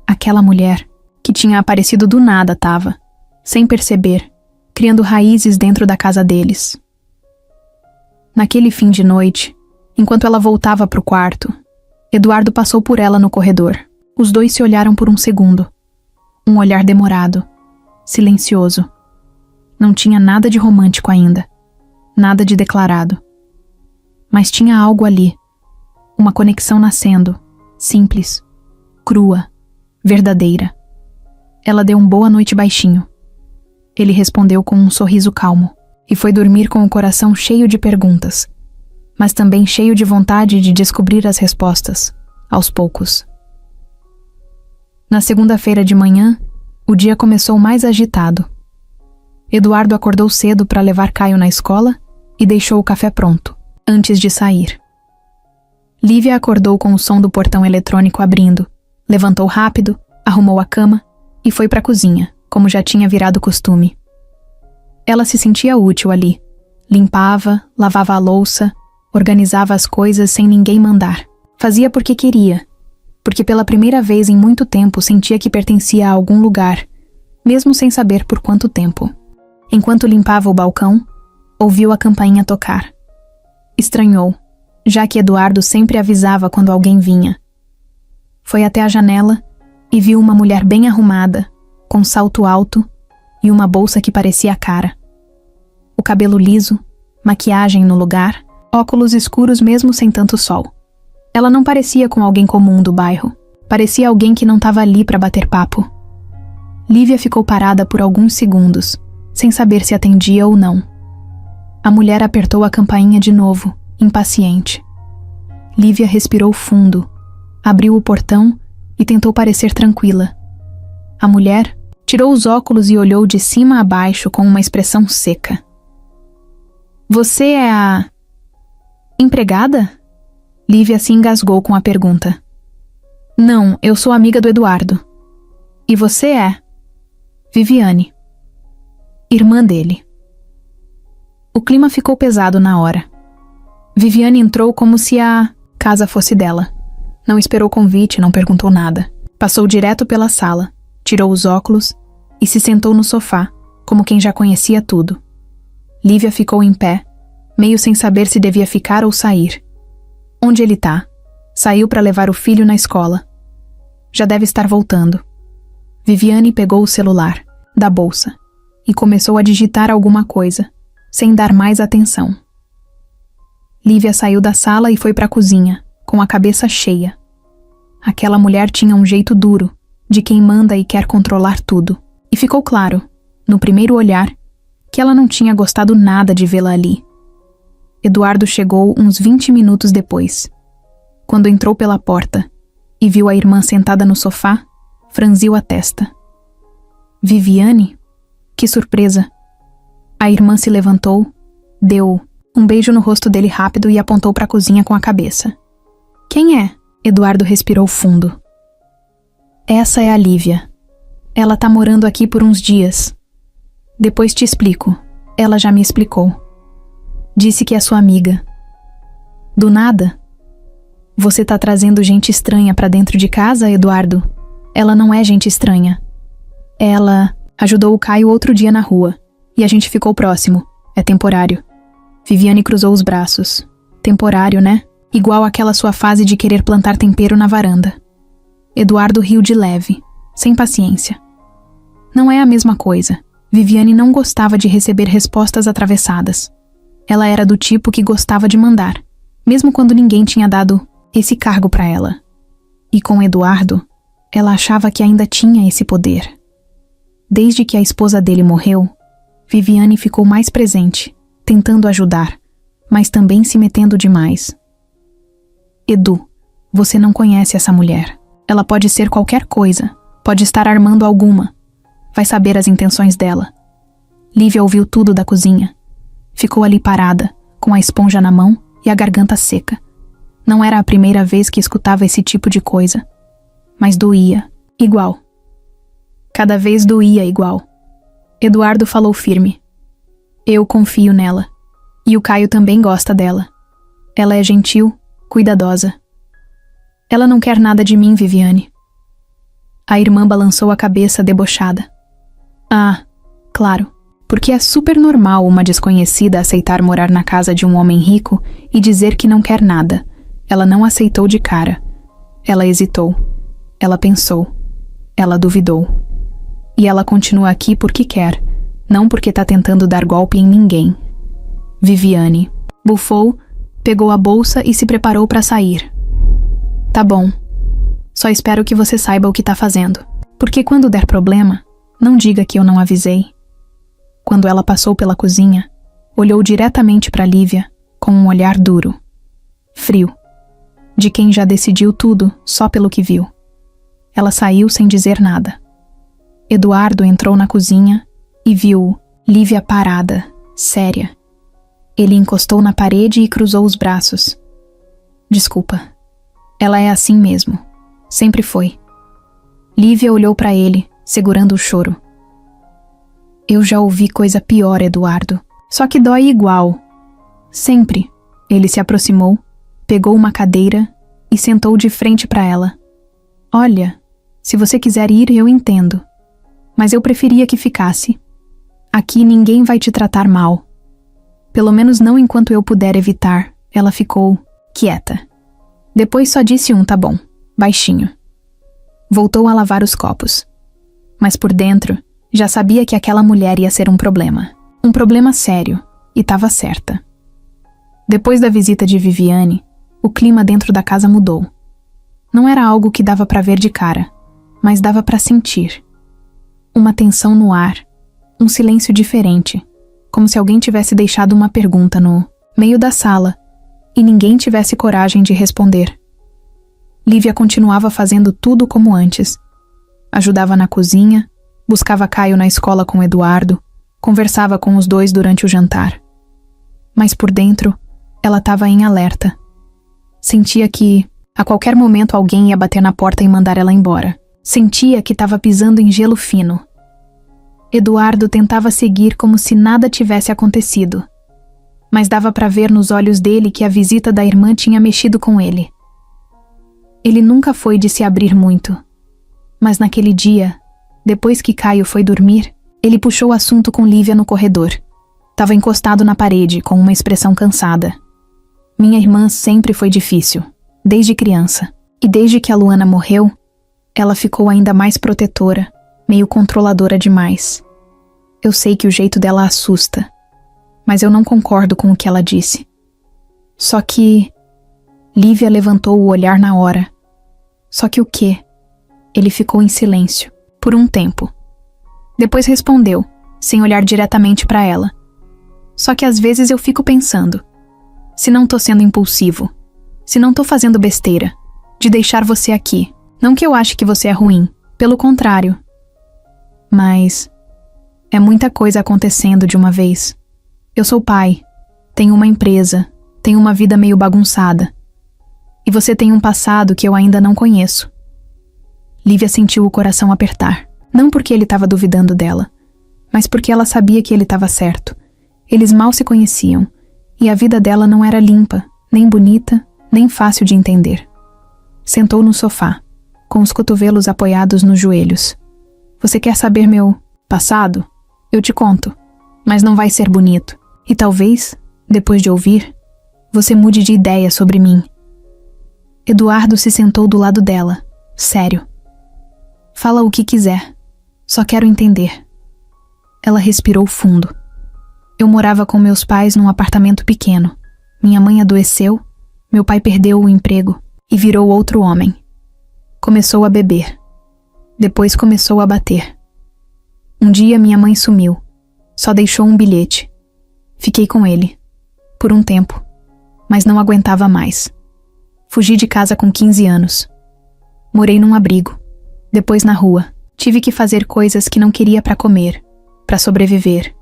Aquela mulher, que tinha aparecido do nada, estava, sem perceber, criando raízes dentro da casa deles. Naquele fim de noite, enquanto ela voltava para o quarto, Eduardo passou por ela no corredor. Os dois se olharam por um segundo. Um olhar demorado, silencioso. Não tinha nada de romântico ainda, nada de declarado. Mas tinha algo ali, uma conexão nascendo, simples, crua, verdadeira. Ela deu um boa noite baixinho. Ele respondeu com um sorriso calmo e foi dormir com o coração cheio de perguntas, mas também cheio de vontade de descobrir as respostas, aos poucos. Na segunda-feira de manhã, o dia começou mais agitado. Eduardo acordou cedo para levar Caio na escola e deixou o café pronto, antes de sair. Lívia acordou com o som do portão eletrônico abrindo, levantou rápido, arrumou a cama e foi para a cozinha, como já tinha virado costume. Ela se sentia útil ali. Limpava, lavava a louça, organizava as coisas sem ninguém mandar. Fazia porque queria, porque pela primeira vez em muito tempo sentia que pertencia a algum lugar, mesmo sem saber por quanto tempo. Enquanto limpava o balcão, ouviu a campainha tocar. Estranhou, já que Eduardo sempre avisava quando alguém vinha. Foi até a janela e viu uma mulher bem arrumada, com salto alto e uma bolsa que parecia cara. O cabelo liso, maquiagem no lugar, óculos escuros mesmo sem tanto sol. Ela não parecia com alguém comum do bairro. Parecia alguém que não estava ali para bater papo. Lívia ficou parada por alguns segundos, sem saber se atendia ou não. A mulher apertou a campainha de novo, impaciente. Lívia respirou fundo, abriu o portão e tentou parecer tranquila. A mulher tirou os óculos e olhou de cima a baixo com uma expressão seca. Você é a... empregada? Lívia se engasgou com a pergunta. Não, eu sou amiga do Eduardo. E você é? Viviane. Irmã dele. O clima ficou pesado na hora. Viviane entrou como se a casa fosse dela. Não esperou convite, não perguntou nada. Passou direto pela sala, tirou os óculos e se sentou no sofá, como quem já conhecia tudo. Lívia ficou em pé, meio sem saber se devia ficar ou sair. Onde ele tá? Saiu para levar o filho na escola. Já deve estar voltando. Viviane pegou o celular da bolsa e começou a digitar alguma coisa, sem dar mais atenção. Lívia saiu da sala e foi para a cozinha, com a cabeça cheia. Aquela mulher tinha um jeito duro, de quem manda e quer controlar tudo. E ficou claro, no primeiro olhar, que ela não tinha gostado nada de vê-la ali. Eduardo chegou uns 20 minutos depois. Quando entrou pela porta e viu a irmã sentada no sofá, franziu a testa. Viviane? Que surpresa! A irmã se levantou, deu um beijo no rosto dele rápido e apontou para a cozinha com a cabeça. Quem é? Eduardo respirou fundo. Essa é a Lívia. Ela tá morando aqui por uns dias. Depois te explico. Ela já me explicou. Disse que é sua amiga. Do nada? Você tá trazendo gente estranha pra dentro de casa, Eduardo? Ela não é gente estranha. Ela ajudou o Caio outro dia na rua. E a gente ficou próximo. É temporário. Viviane cruzou os braços. Temporário, né? Igual aquela sua fase de querer plantar tempero na varanda. Eduardo riu de leve, sem paciência. Não é a mesma coisa. Viviane não gostava de receber respostas atravessadas. Ela era do tipo que gostava de mandar, mesmo quando ninguém tinha dado esse cargo para ela. E com Eduardo, ela achava que ainda tinha esse poder. Desde que a esposa dele morreu, Viviane ficou mais presente, tentando ajudar, mas também se metendo demais. Edu, você não conhece essa mulher. Ela pode ser qualquer coisa, pode estar armando alguma. Vai saber as intenções dela. Lívia ouviu tudo da cozinha. Ficou ali parada, com a esponja na mão e a garganta seca. Não era a primeira vez que escutava esse tipo de coisa. Mas doía, igual. Cada vez doía igual. Eduardo falou firme. Eu confio nela. E o Caio também gosta dela. Ela é gentil, cuidadosa. Ela não quer nada de mim, Viviane. A irmã balançou a cabeça debochada. Ah, claro, porque é super normal uma desconhecida aceitar morar na casa de um homem rico e dizer que não quer nada. Ela não aceitou de cara. Ela hesitou. Ela pensou. Ela duvidou. E ela continua aqui porque quer, não porque tá tentando dar golpe em ninguém. Viviane bufou, pegou a bolsa e se preparou para sair. Tá bom. Só espero que você saiba o que tá fazendo. Porque quando der problema, não diga que eu não avisei. Quando ela passou pela cozinha, olhou diretamente para Lívia com um olhar duro, frio, de quem já decidiu tudo só pelo que viu. Ela saiu sem dizer nada. Eduardo entrou na cozinha e viu Lívia parada, séria. Ele encostou na parede e cruzou os braços. Desculpa. Ela é assim mesmo. Sempre foi. Lívia olhou para ele, segurando o choro. Eu já ouvi coisa pior, Eduardo. Só que dói igual. Sempre. Ele se aproximou, pegou uma cadeira e sentou de frente para ela. Olha, se você quiser ir, eu entendo. Mas eu preferia que ficasse. Aqui ninguém vai te tratar mal. Pelo menos não enquanto eu puder evitar. Ela ficou quieta. Depois só disse tá bom, baixinho. Voltou a lavar os copos. Mas por dentro, já sabia que aquela mulher ia ser um problema. Um problema sério, e estava certa. Depois da visita de Viviane, o clima dentro da casa mudou. Não era algo que dava para ver de cara, mas dava para sentir. Uma tensão no ar, um silêncio diferente, como se alguém tivesse deixado uma pergunta no meio da sala e ninguém tivesse coragem de responder. Lívia continuava fazendo tudo como antes. Ajudava na cozinha, buscava Caio na escola com Eduardo, conversava com os dois durante o jantar. Mas por dentro, ela estava em alerta. Sentia que, a qualquer momento, alguém ia bater na porta e mandar ela embora. Sentia que estava pisando em gelo fino. Eduardo tentava seguir como se nada tivesse acontecido. Mas dava para ver nos olhos dele que a visita da irmã tinha mexido com ele. Ele nunca foi de se abrir muito. Mas naquele dia, depois que Caio foi dormir, ele puxou o assunto com Lívia no corredor. Tava encostado na parede, com uma expressão cansada. Minha irmã sempre foi difícil, desde criança. E desde que a Luana morreu, ela ficou ainda mais protetora, meio controladora demais. Eu sei que o jeito dela assusta, mas eu não concordo com o que ela disse. Só que... Lívia levantou o olhar na hora. Só que o quê? Ele ficou em silêncio, por um tempo. Depois respondeu, sem olhar diretamente para ela. Só que às vezes eu fico pensando, se não tô sendo impulsivo, se não tô fazendo besteira, de deixar você aqui. Não que eu ache que você é ruim, pelo contrário. Mas é muita coisa acontecendo de uma vez. Eu sou pai, tenho uma empresa, tenho uma vida meio bagunçada. E você tem um passado que eu ainda não conheço. Lívia sentiu o coração apertar. Não porque ele estava duvidando dela, mas porque ela sabia que ele estava certo. Eles mal se conheciam, e a vida dela não era limpa, nem bonita, nem fácil de entender. Sentou no sofá, com os cotovelos apoiados nos joelhos. Você quer saber meu passado? Eu te conto, mas não vai ser bonito. E talvez, depois de ouvir, você mude de ideia sobre mim. Eduardo se sentou do lado dela, sério. Fala o que quiser. Só quero entender. Ela respirou fundo. Eu morava com meus pais num apartamento pequeno. Minha mãe adoeceu, meu pai perdeu o emprego e virou outro homem. Começou a beber. Depois começou a bater. Um dia minha mãe sumiu. Só deixou um bilhete. Fiquei com ele. Por um tempo. Mas não aguentava mais. Fugi de casa com 15 anos. Morei num abrigo. Depois na rua. Tive que fazer coisas que não queria para comer. Para sobreviver.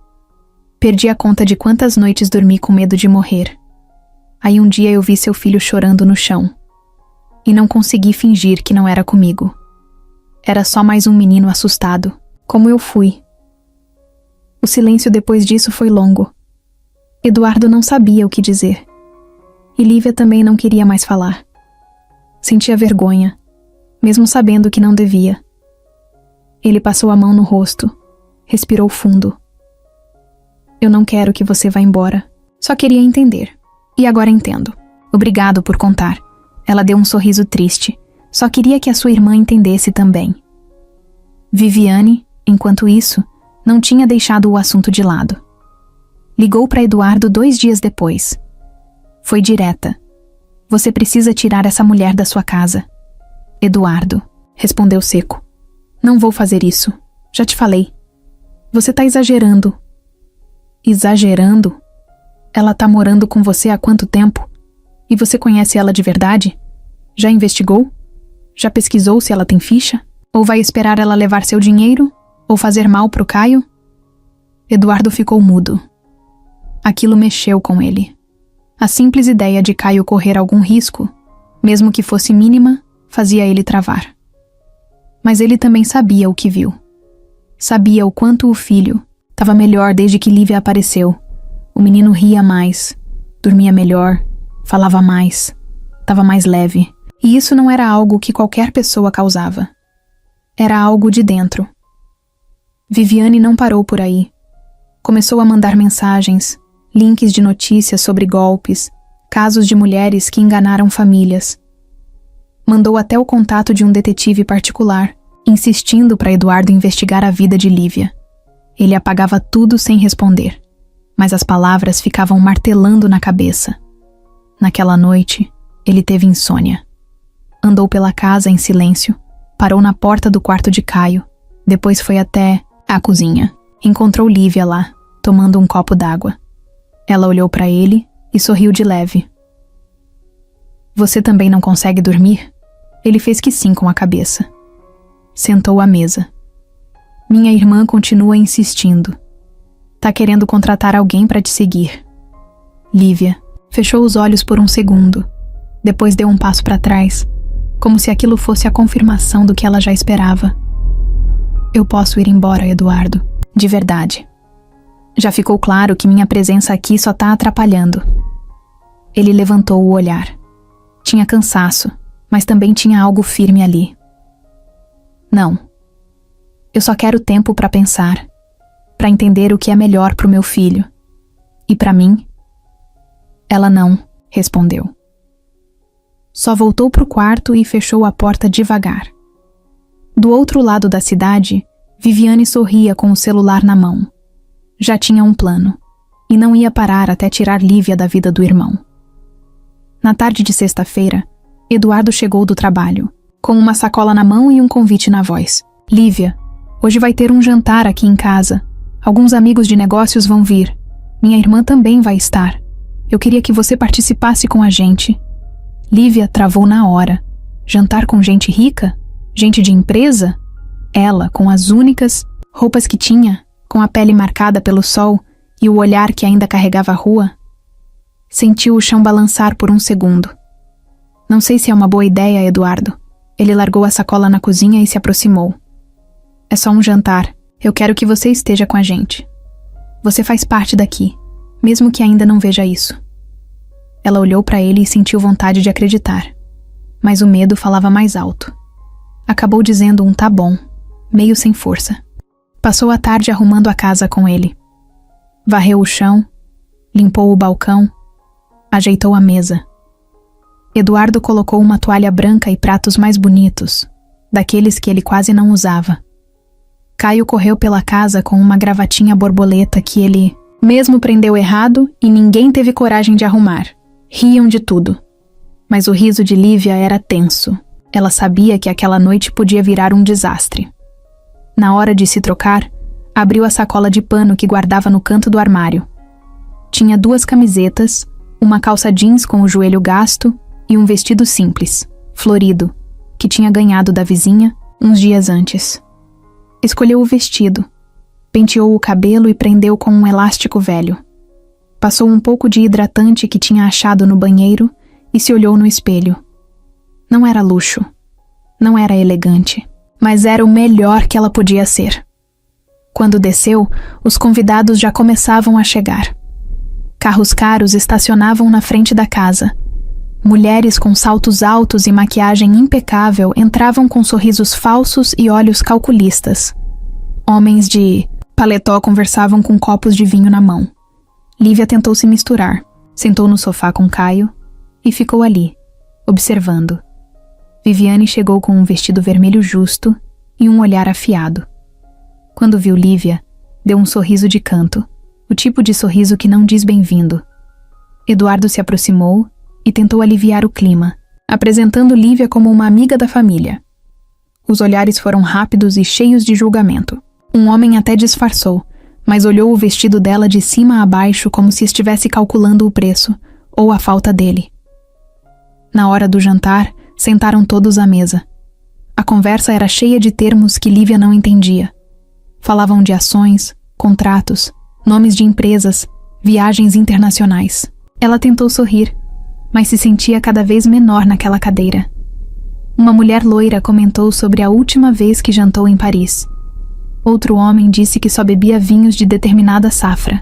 Perdi a conta de quantas noites dormi com medo de morrer. Aí um dia eu vi seu filho chorando no chão. E não consegui fingir que não era comigo. Era só mais um menino assustado, como eu fui. O silêncio depois disso foi longo. Eduardo não sabia o que dizer. E Lívia também não queria mais falar. Sentia vergonha, mesmo sabendo que não devia. Ele passou a mão no rosto, respirou fundo. Eu não quero que você vá embora. Só queria entender. E agora entendo. Obrigado por contar. Ela deu um sorriso triste. Só queria que a sua irmã entendesse também. Viviane, enquanto isso, não tinha deixado o assunto de lado. Ligou para Eduardo 2 dias depois. Foi direta. Você precisa tirar essa mulher da sua casa. Eduardo, respondeu seco. Não vou fazer isso. Já te falei. Você tá exagerando. Exagerando? Ela tá morando com você há quanto tempo? E você conhece ela de verdade? Já investigou? Já pesquisou se ela tem ficha? Ou vai esperar ela levar seu dinheiro? Ou fazer mal pro Caio? Eduardo ficou mudo. Aquilo mexeu com ele. A simples ideia de Caio correr algum risco, mesmo que fosse mínima, fazia ele travar. Mas ele também sabia o que viu. Sabia o quanto o filho estava melhor desde que Lívia apareceu. O menino ria mais, dormia melhor, falava mais, estava mais leve. E isso não era algo que qualquer pessoa causava. Era algo de dentro. Viviane não parou por aí. Começou a mandar mensagens, links de notícias sobre golpes, casos de mulheres que enganaram famílias. Mandou até o contato de um detetive particular, insistindo para Eduardo investigar a vida de Lívia. Ele apagava tudo sem responder, mas as palavras ficavam martelando na cabeça. Naquela noite, ele teve insônia. Andou pela casa em silêncio, parou na porta do quarto de Caio, depois foi até a cozinha. Encontrou Lívia lá, tomando um copo d'água. Ela olhou para ele e sorriu de leve. Você também não consegue dormir? Ele fez que sim com a cabeça. Sentou à mesa. Minha irmã continua insistindo. Tá querendo contratar alguém para te seguir. Lívia fechou os olhos por um segundo. Depois deu um passo para trás, como se aquilo fosse a confirmação do que ela já esperava. Eu posso ir embora, Eduardo. De verdade. Já ficou claro que minha presença aqui só tá atrapalhando. Ele levantou o olhar. Tinha cansaço, mas também tinha algo firme ali. Não. Eu só quero tempo para pensar, para entender o que é melhor pro meu filho. E para mim? Ela não, respondeu. Só voltou pro quarto e fechou a porta devagar. Do outro lado da cidade, Viviane sorria com o celular na mão. Já tinha um plano, e não ia parar até tirar Lívia da vida do irmão. Na tarde de sexta-feira, Eduardo chegou do trabalho, com uma sacola na mão e um convite na voz. Lívia, hoje vai ter um jantar aqui em casa. Alguns amigos de negócios vão vir. Minha irmã também vai estar. Eu queria que você participasse com a gente. Lívia travou na hora. Jantar com gente rica? Gente de empresa? Ela, com as únicas roupas que tinha, com a pele marcada pelo sol e o olhar que ainda carregava a rua? Sentiu o chão balançar por um segundo. Não sei se é uma boa ideia, Eduardo. Ele largou a sacola na cozinha e se aproximou. É só um jantar. Eu quero que você esteja com a gente. Você faz parte daqui, mesmo que ainda não veja isso. Ela olhou para ele e sentiu vontade de acreditar. Mas o medo falava mais alto. Acabou dizendo um tá bom, meio sem força. Passou a tarde arrumando a casa com ele. Varreu o chão, limpou o balcão, ajeitou a mesa. Eduardo colocou uma toalha branca e pratos mais bonitos, daqueles que ele quase não usava. Caio correu pela casa com uma gravatinha borboleta que ele mesmo prendeu errado e ninguém teve coragem de arrumar. Riam de tudo. Mas o riso de Lívia era tenso. Ela sabia que aquela noite podia virar um desastre. Na hora de se trocar, abriu a sacola de pano que guardava no canto do armário. Tinha 2 camisetas, uma calça jeans com o joelho gasto e um vestido simples, florido, que tinha ganhado da vizinha uns dias antes. Escolheu o vestido, penteou o cabelo e prendeu com um elástico velho. Passou um pouco de hidratante que tinha achado no banheiro e se olhou no espelho. Não era luxo, não era elegante, mas era o melhor que ela podia ser. Quando desceu, os convidados já começavam a chegar. Carros caros estacionavam na frente da casa. Mulheres com saltos altos e maquiagem impecável entravam com sorrisos falsos e olhos calculistas. Homens de paletó conversavam com copos de vinho na mão. Lívia tentou se misturar, sentou no sofá com Caio e ficou ali, observando. Viviane chegou com um vestido vermelho justo e um olhar afiado. Quando viu Lívia, deu um sorriso de canto, o tipo de sorriso que não diz bem-vindo. Eduardo se aproximou e tentou aliviar o clima, apresentando Lívia como uma amiga da família. Os olhares foram rápidos e cheios de julgamento. Um homem até disfarçou, mas olhou o vestido dela de cima a baixo como se estivesse calculando o preço, ou a falta dele. Na hora do jantar, sentaram todos à mesa. A conversa era cheia de termos que Lívia não entendia. Falavam de ações, contratos, nomes de empresas, viagens internacionais. Ela tentou sorrir, mas se sentia cada vez menor naquela cadeira. Uma mulher loira comentou sobre a última vez que jantou em Paris. Outro homem disse que só bebia vinhos de determinada safra.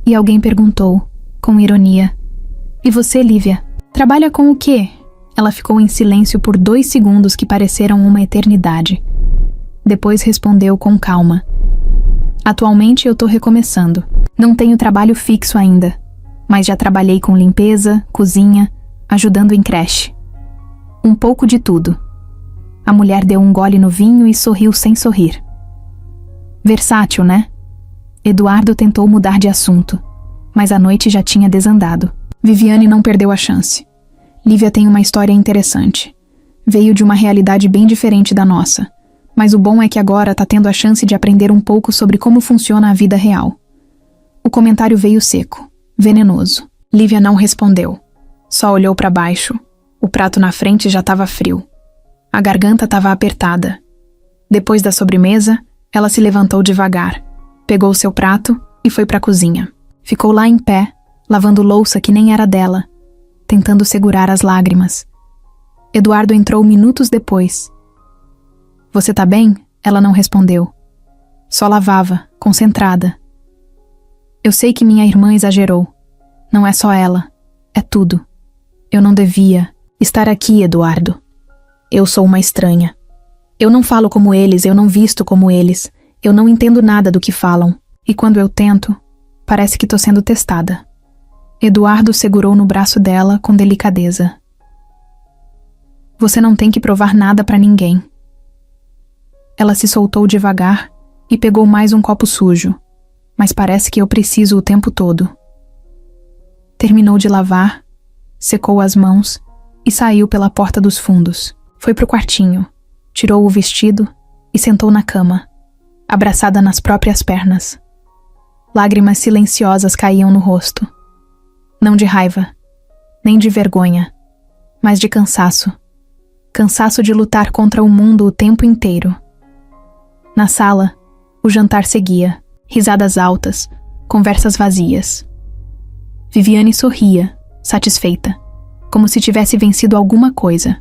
E alguém perguntou, com ironia: "E você, Lívia, trabalha com o quê?" Ela ficou em silêncio por 2 segundos que pareceram uma eternidade. Depois respondeu com calma: "Atualmente eu tô recomeçando. Não tenho trabalho fixo ainda, mas já trabalhei com limpeza, cozinha, ajudando em creche. Um pouco de tudo." A mulher deu um gole no vinho e sorriu sem sorrir. "Versátil, né?" Eduardo tentou mudar de assunto, mas a noite já tinha desandado. Viviane não perdeu a chance. Lívia tem uma história interessante. Veio de uma realidade bem diferente da nossa, mas o bom é que agora tá tendo a chance de aprender um pouco sobre como funciona a vida real. O comentário veio seco, venenoso. Lívia não respondeu. Só olhou para baixo. O prato na frente já estava frio. A garganta estava apertada. Depois da sobremesa, ela se levantou devagar, pegou seu prato e foi para a cozinha. Ficou lá em pé, lavando louça que nem era dela, tentando segurar as lágrimas. Eduardo entrou minutos depois. "Você tá bem?" Ela não respondeu. Só lavava, concentrada. "Eu sei que minha irmã exagerou. Não é só ela. É tudo. Eu não devia estar aqui, Eduardo. Eu sou uma estranha. Eu não falo como eles, eu não visto como eles. Eu não entendo nada do que falam. E quando eu tento, parece que tô sendo testada." Eduardo segurou no braço dela com delicadeza. "Você não tem que provar nada pra ninguém." Ela se soltou devagar e pegou mais um copo sujo, mas parece que eu preciso o tempo todo. Terminou de lavar, secou as mãos e saiu pela porta dos fundos. Foi pro quartinho, tirou o vestido e sentou na cama, abraçada nas próprias pernas. Lágrimas silenciosas caíam no rosto. Não de raiva, nem de vergonha, mas de cansaço. Cansaço de lutar contra o mundo o tempo inteiro. Na sala, o jantar seguia, risadas altas, conversas vazias. Viviane sorria, satisfeita, como se tivesse vencido alguma coisa.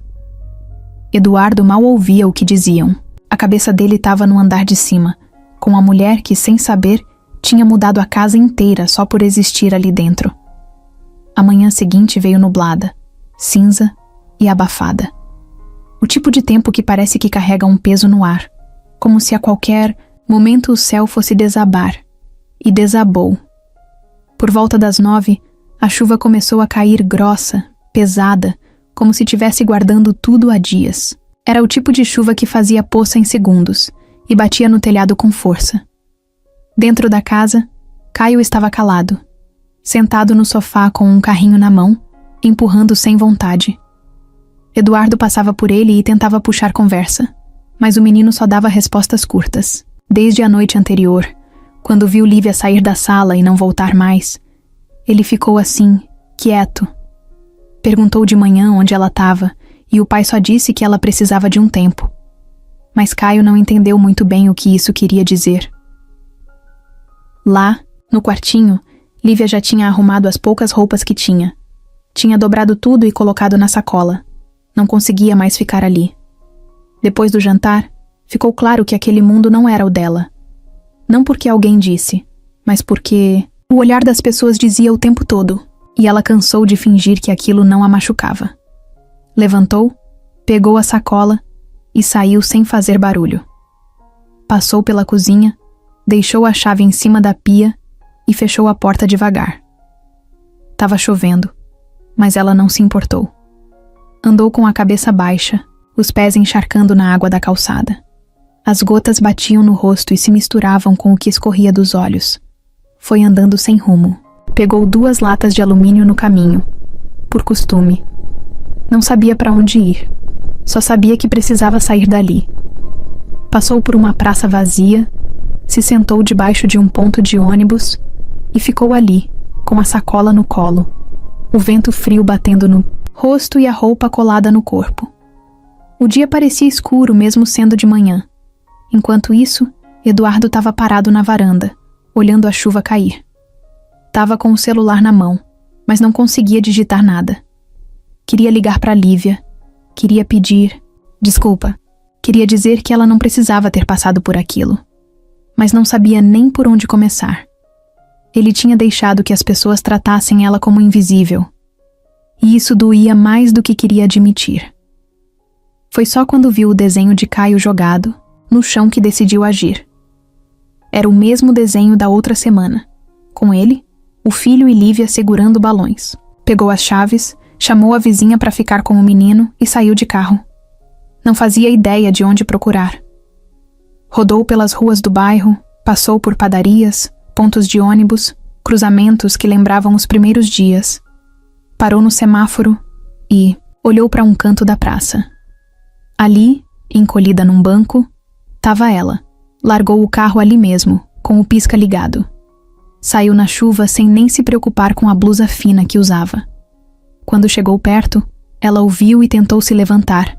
Eduardo mal ouvia o que diziam. A cabeça dele estava no andar de cima, com a mulher que, sem saber, tinha mudado a casa inteira só por existir ali dentro. A manhã seguinte veio nublada, cinza e abafada. O tipo de tempo que parece que carrega um peso no ar, como se a qualquer momento o céu fosse desabar. E desabou. Por volta das 9, a chuva começou a cair grossa, pesada, como se estivesse guardando tudo há dias. Era o tipo de chuva que fazia poça em segundos e batia no telhado com força. Dentro da casa, Caio estava calado, sentado no sofá com um carrinho na mão, empurrando sem vontade. Eduardo passava por ele e tentava puxar conversa, mas o menino só dava respostas curtas. Desde a noite anterior, quando viu Lívia sair da sala e não voltar mais, Ele ficou assim, quieto. Perguntou de manhã onde ela estava e o pai só disse que ela precisava de um tempo. Mas Caio não entendeu muito bem o que isso queria dizer. Lá, no quartinho, Lívia já tinha arrumado as poucas roupas que tinha. Tinha dobrado tudo e colocado na sacola. Não conseguia mais ficar ali. Depois do jantar, ficou claro que aquele mundo não era o dela. Não porque alguém disse, mas porque o olhar das pessoas dizia o tempo todo, e ela cansou de fingir que aquilo não a machucava. Levantou, pegou a sacola e saiu sem fazer barulho. Passou pela cozinha, deixou a chave em cima da pia e fechou a porta devagar. Tava chovendo, mas ela não se importou. Andou com a cabeça baixa, os pés encharcando na água da calçada. As gotas batiam no rosto e se misturavam com o que escorria dos olhos. Foi andando sem rumo. Pegou 2 latas de alumínio no caminho, por costume. Não sabia para onde ir. Só sabia que precisava sair dali. Passou por uma praça vazia, se sentou debaixo de um ponto de ônibus e ficou ali, com a sacola no colo, o vento frio batendo no rosto e a roupa colada no corpo. O dia parecia escuro mesmo sendo de manhã. Enquanto isso, Eduardo estava parado na varanda, olhando a chuva cair. Tava com o celular na mão, mas não conseguia digitar nada. Queria ligar para Lívia. Queria pedir desculpa. Queria dizer que ela não precisava ter passado por aquilo. Mas não sabia nem por onde começar. Ele tinha deixado que as pessoas tratassem ela como invisível. E isso doía mais do que queria admitir. Foi só quando viu o desenho de Caio jogado no chão que decidiu agir. Era o mesmo desenho da outra semana, com ele, o filho e Lívia segurando balões. Pegou as chaves, chamou a vizinha para ficar com o menino e saiu de carro. Não fazia ideia de onde procurar. Rodou pelas ruas do bairro, passou por padarias, pontos de ônibus, cruzamentos que lembravam os primeiros dias. Parou no semáforo e olhou para um canto da praça. Ali, encolhida num banco, estava ela. Largou o carro ali mesmo, com o pisca ligado. Saiu na chuva sem nem se preocupar com a blusa fina que usava. Quando chegou perto, ela o viu e tentou se levantar,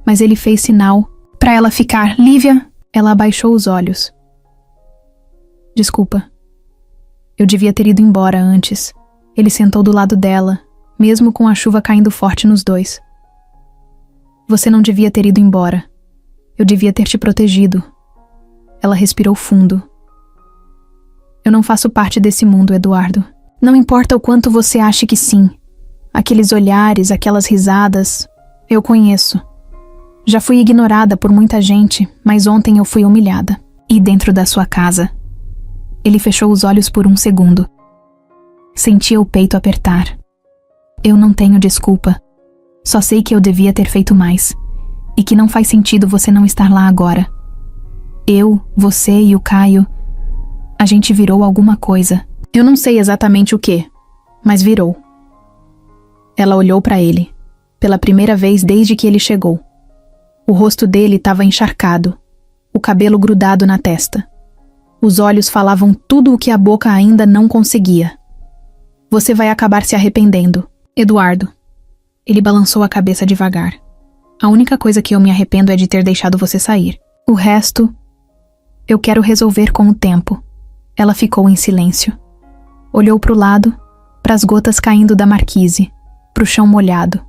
mas ele fez sinal para ela ficar. Lívia! Ela abaixou os olhos. Desculpa. Eu devia ter ido embora antes. Ele sentou do lado dela, mesmo com a chuva caindo forte nos dois. Você não devia ter ido embora. Eu devia ter te protegido. Ela respirou fundo. Eu não faço parte desse mundo, Eduardo. Não importa o quanto você ache que sim. Aqueles olhares, aquelas risadas, eu conheço. Já fui ignorada por muita gente, mas ontem eu fui humilhada. E dentro da sua casa. Ele fechou os olhos por um segundo. Sentia o peito apertar. Eu não tenho desculpa. Só sei que eu devia ter feito mais. E que não faz sentido você não estar lá agora. Eu, você e o Caio, a gente virou alguma coisa. Eu não sei exatamente o que, mas virou. Ela olhou para ele, pela primeira vez desde que ele chegou. O rosto dele estava encharcado, o cabelo grudado na testa. Os olhos falavam tudo o que a boca ainda não conseguia. Você vai acabar se arrependendo, Eduardo. Ele balançou a cabeça devagar. A única coisa que eu me arrependo é de ter deixado você sair. O resto, eu quero resolver com o tempo. Ela ficou em silêncio. Olhou para o lado, para as gotas caindo da marquise, para o chão molhado.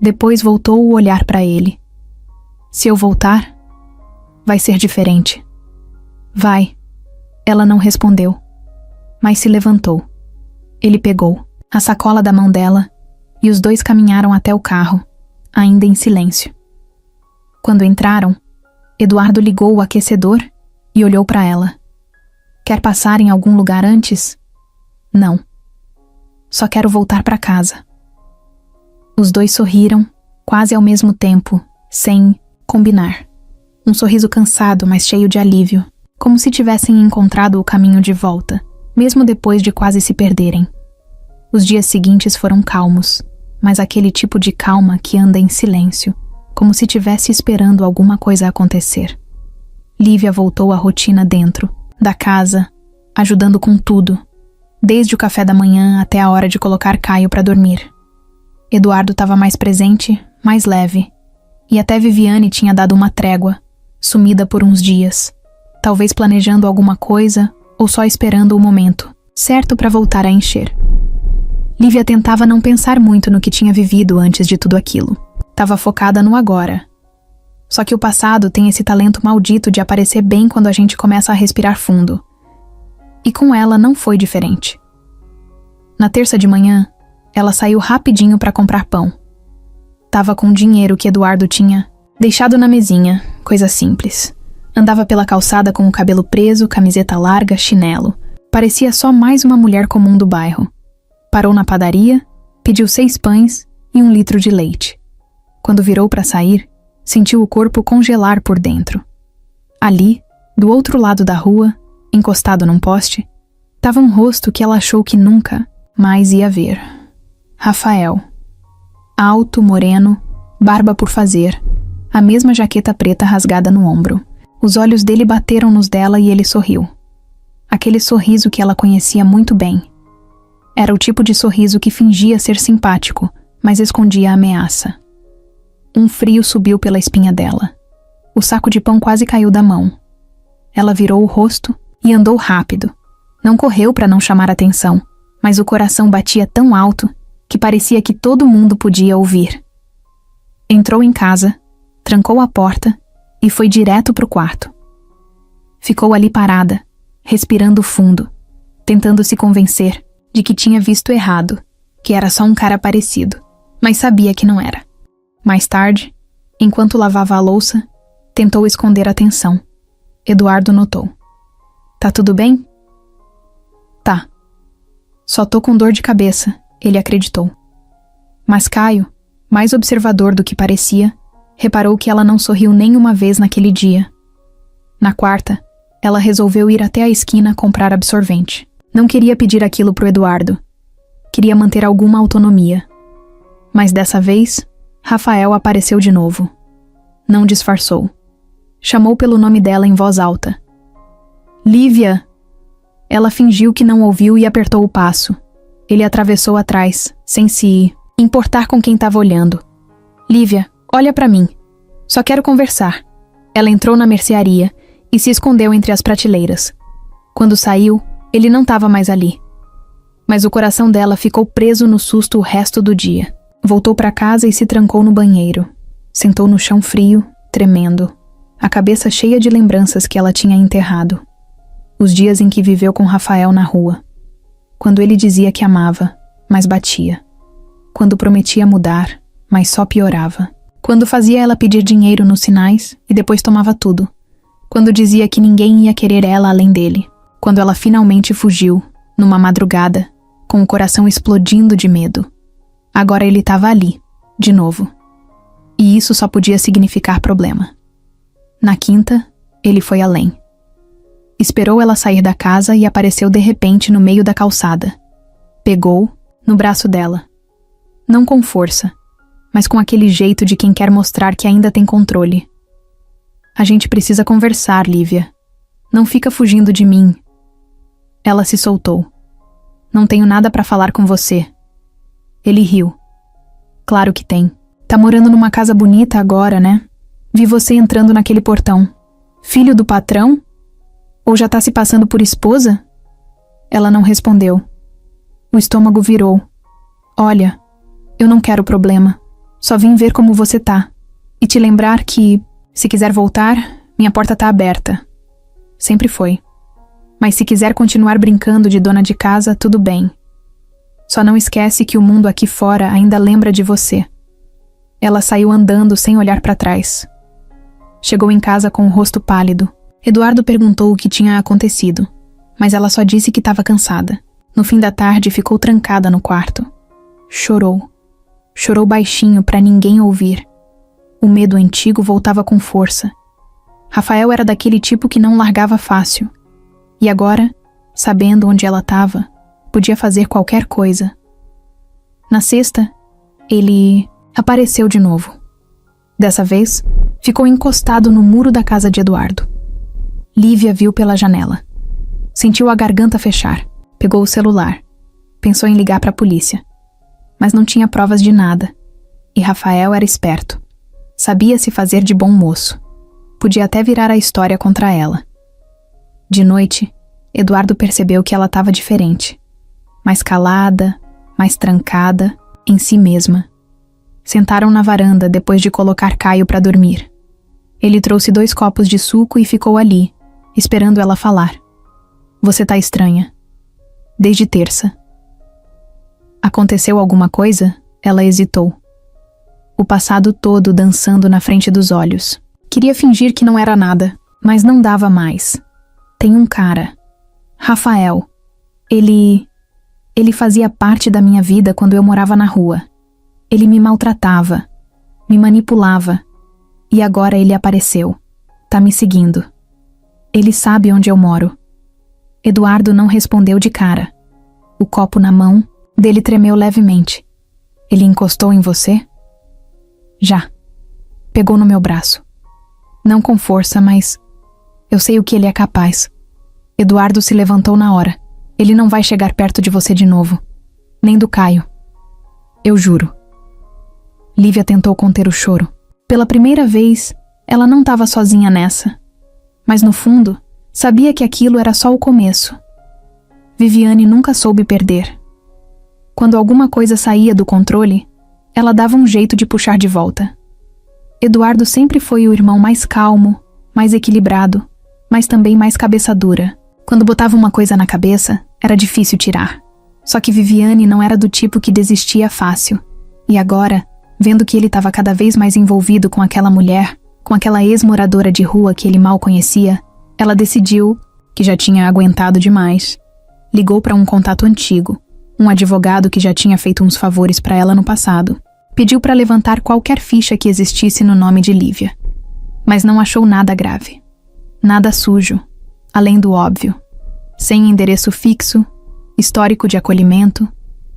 Depois voltou o olhar para ele. Se eu voltar, vai ser diferente. Vai. Ela não respondeu, mas se levantou. Ele pegou a sacola da mão dela e os dois caminharam até o carro, ainda em silêncio. Quando entraram, Eduardo ligou o aquecedor e olhou para ela. Quer passar em algum lugar antes? Não. Só quero voltar para casa. Os dois sorriram, quase ao mesmo tempo, sem combinar. Um sorriso cansado, mas cheio de alívio, como se tivessem encontrado o caminho de volta, mesmo depois de quase se perderem. Os dias seguintes foram calmos, mas aquele tipo de calma que anda em silêncio, como se tivesse esperando alguma coisa acontecer. Lívia voltou à rotina dentro da casa, ajudando com tudo, desde o café da manhã até a hora de colocar Caio para dormir. Eduardo estava mais presente, mais leve, e até Viviane tinha dado uma trégua, sumida por uns dias, talvez planejando alguma coisa ou só esperando o momento certo para voltar a encher. Lívia tentava não pensar muito no que tinha vivido antes de tudo aquilo. Estava focada no agora. Só que o passado tem esse talento maldito de aparecer bem quando a gente começa a respirar fundo. E com ela não foi diferente. Na terça de manhã, ela saiu rapidinho para comprar pão. Tava com dinheiro que Eduardo tinha deixado na mesinha, coisa simples. Andava pela calçada com o cabelo preso, camiseta larga, chinelo. Parecia só mais uma mulher comum do bairro. Parou na padaria, pediu 6 pães e 1 litro de leite. Quando virou para sair, sentiu o corpo congelar por dentro. Ali, do outro lado da rua, encostado num poste, estava um rosto que ela achou que nunca mais ia ver. Rafael. Alto, moreno, barba por fazer, a mesma jaqueta preta rasgada no ombro. Os olhos dele bateram nos dela e ele sorriu. Aquele sorriso que ela conhecia muito bem. Era o tipo de sorriso que fingia ser simpático, mas escondia a ameaça. Um frio subiu pela espinha dela. O saco de pão quase caiu da mão. Ela virou o rosto e andou rápido. Não correu para não chamar atenção, mas o coração batia tão alto que parecia que todo mundo podia ouvir. Entrou em casa, trancou a porta e foi direto pro quarto. Ficou ali parada, respirando fundo, tentando se convencer de que tinha visto errado, que era só um cara parecido, mas sabia que não era. Mais tarde, enquanto lavava a louça, tentou esconder a tensão. Eduardo notou. Tá tudo bem? Tá. Só tô com dor de cabeça, ele acreditou. Mas Caio, mais observador do que parecia, reparou que ela não sorriu nem uma vez naquele dia. Na quarta, ela resolveu ir até a esquina comprar absorvente. Não queria pedir aquilo pro Eduardo. Queria manter alguma autonomia. Mas dessa vez, Rafael apareceu de novo. Não disfarçou. Chamou pelo nome dela em voz alta. Lívia! Ela fingiu que não ouviu e apertou o passo. Ele atravessou atrás, sem se importar com quem estava olhando. Lívia, olha pra mim. Só quero conversar. Ela entrou na mercearia e se escondeu entre as prateleiras. Quando saiu, ele não estava mais ali. Mas o coração dela ficou preso no susto o resto do dia. Voltou para casa e se trancou no banheiro. Sentou no chão frio, tremendo, a cabeça cheia de lembranças que ela tinha enterrado. Os dias em que viveu com Rafael na rua. Quando ele dizia que amava, mas batia. Quando prometia mudar, mas só piorava. Quando fazia ela pedir dinheiro nos sinais e depois tomava tudo. Quando dizia que ninguém ia querer ela além dele. Quando ela finalmente fugiu, numa madrugada, com o coração explodindo de medo. Agora ele estava ali, de novo. E isso só podia significar problema. Na quinta, ele foi além. Esperou ela sair da casa e apareceu de repente no meio da calçada. Pegou no braço dela. Não com força, mas com aquele jeito de quem quer mostrar que ainda tem controle. A gente precisa conversar, Lívia. Não fica fugindo de mim. Ela se soltou. Não tenho nada para falar com você. Ele riu. Claro que tem. Tá morando numa casa bonita agora, né? Vi você entrando naquele portão. Filho do patrão? Ou já tá se passando por esposa? Ela não respondeu. O estômago virou. Olha, eu não quero problema. Só vim ver como você tá. E te lembrar que, se quiser voltar, minha porta tá aberta. Sempre foi. Mas se quiser continuar brincando de dona de casa, tudo bem. Só não esquece que o mundo aqui fora ainda lembra de você. Ela saiu andando sem olhar para trás. Chegou em casa com o rosto pálido. Eduardo perguntou o que tinha acontecido, mas ela só disse que estava cansada. No fim da tarde, ficou trancada no quarto. Chorou. Chorou baixinho para ninguém ouvir. O medo antigo voltava com força. Rafael era daquele tipo que não largava fácil. E agora, sabendo onde ela estava, podia fazer qualquer coisa. Na sexta, ele apareceu de novo. Dessa vez, ficou encostado no muro da casa de Eduardo. Lívia viu pela janela. Sentiu a garganta fechar. Pegou o celular. Pensou em ligar para a polícia. Mas não tinha provas de nada. E Rafael era esperto. Sabia se fazer de bom moço. Podia até virar a história contra ela. De noite, Eduardo percebeu que ela estava diferente. Mais calada, mais trancada, em si mesma. Sentaram na varanda depois de colocar Caio para dormir. Ele trouxe 2 copos de suco e ficou ali, esperando ela falar. Você tá estranha. Desde terça. Aconteceu alguma coisa? Ela hesitou. O passado todo dançando na frente dos olhos. Queria fingir que não era nada, mas não dava mais. Tem um cara. Rafael. Ele fazia parte da minha vida quando eu morava na rua. Ele me maltratava, me manipulava. E agora ele apareceu. Tá me seguindo. Ele sabe onde eu moro. Eduardo não respondeu de cara. O copo na mão dele tremeu levemente. Ele encostou em você? Já. Pegou no meu braço. Não com força, mas eu sei o que ele é capaz. Eduardo se levantou na hora. Ele não vai chegar perto de você de novo. Nem do Caio. Eu juro. Lívia tentou conter o choro. Pela primeira vez, ela não estava sozinha nessa. Mas no fundo, sabia que aquilo era só o começo. Viviane nunca soube perder. Quando alguma coisa saía do controle, ela dava um jeito de puxar de volta. Eduardo sempre foi o irmão mais calmo, mais equilibrado, mas também mais cabeça dura. Quando botava uma coisa na cabeça, era difícil tirar. Só que Viviane não era do tipo que desistia fácil. E agora, vendo que ele estava cada vez mais envolvido com aquela mulher, com aquela ex-moradora de rua que ele mal conhecia, ela decidiu, que já tinha aguentado demais. Ligou para um contato antigo, um advogado que já tinha feito uns favores para ela no passado. Pediu para levantar qualquer ficha que existisse no nome de Lívia. Mas não achou nada grave. Nada sujo, além do óbvio. Sem endereço fixo, histórico de acolhimento,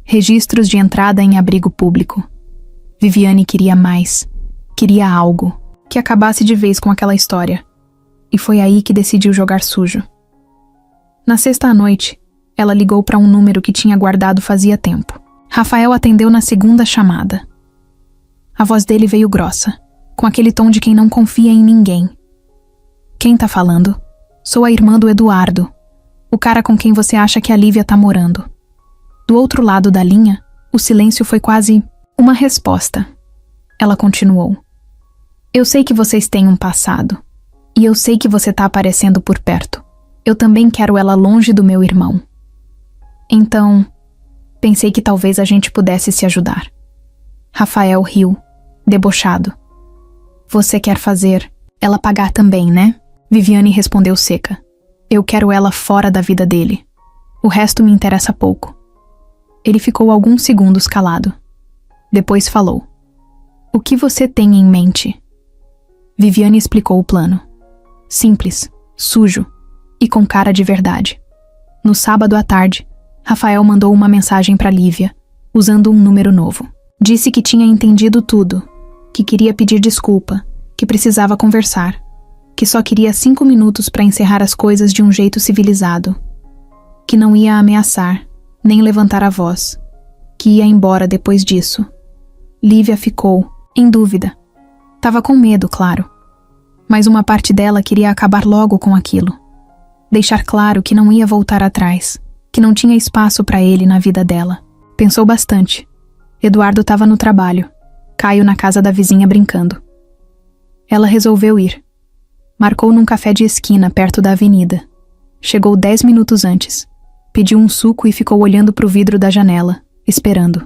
registros de entrada em abrigo público. Viviane queria mais. Queria algo que acabasse de vez com aquela história. E foi aí que decidiu jogar sujo. Na sexta à noite, ela ligou para um número que tinha guardado fazia tempo. Rafael atendeu na segunda chamada. A voz dele veio grossa, com aquele tom de quem não confia em ninguém. Quem tá falando? Sou a irmã do Eduardo, o cara com quem você acha que a Lívia tá morando. Do outro lado da linha, o silêncio foi quase uma resposta. Ela continuou. Eu sei que vocês têm um passado, e eu sei que você tá aparecendo por perto. Eu também quero ela longe do meu irmão. Então, pensei que talvez a gente pudesse se ajudar. Rafael riu, debochado. Você quer fazer ela pagar também, né? Viviane respondeu seca. Eu quero ela fora da vida dele. O resto me interessa pouco. Ele ficou alguns segundos calado. Depois falou. O que você tem em mente? Viviane explicou o plano. Simples, sujo e com cara de verdade. No sábado à tarde, Rafael mandou uma mensagem para Lívia, usando um número novo. Disse que tinha entendido tudo, que queria pedir desculpa, que precisava conversar, que só queria 5 minutos para encerrar as coisas de um jeito civilizado, que não ia ameaçar, nem levantar a voz, que ia embora depois disso. Lívia ficou, em dúvida. Tava com medo, claro. Mas uma parte dela queria acabar logo com aquilo. Deixar claro que não ia voltar atrás, que não tinha espaço para ele na vida dela. Pensou bastante. Eduardo estava no trabalho, Caio na casa da vizinha brincando. Ela resolveu ir. Marcou num café de esquina perto da avenida. Chegou 10 minutos antes. Pediu um suco e ficou olhando para o vidro da janela, esperando.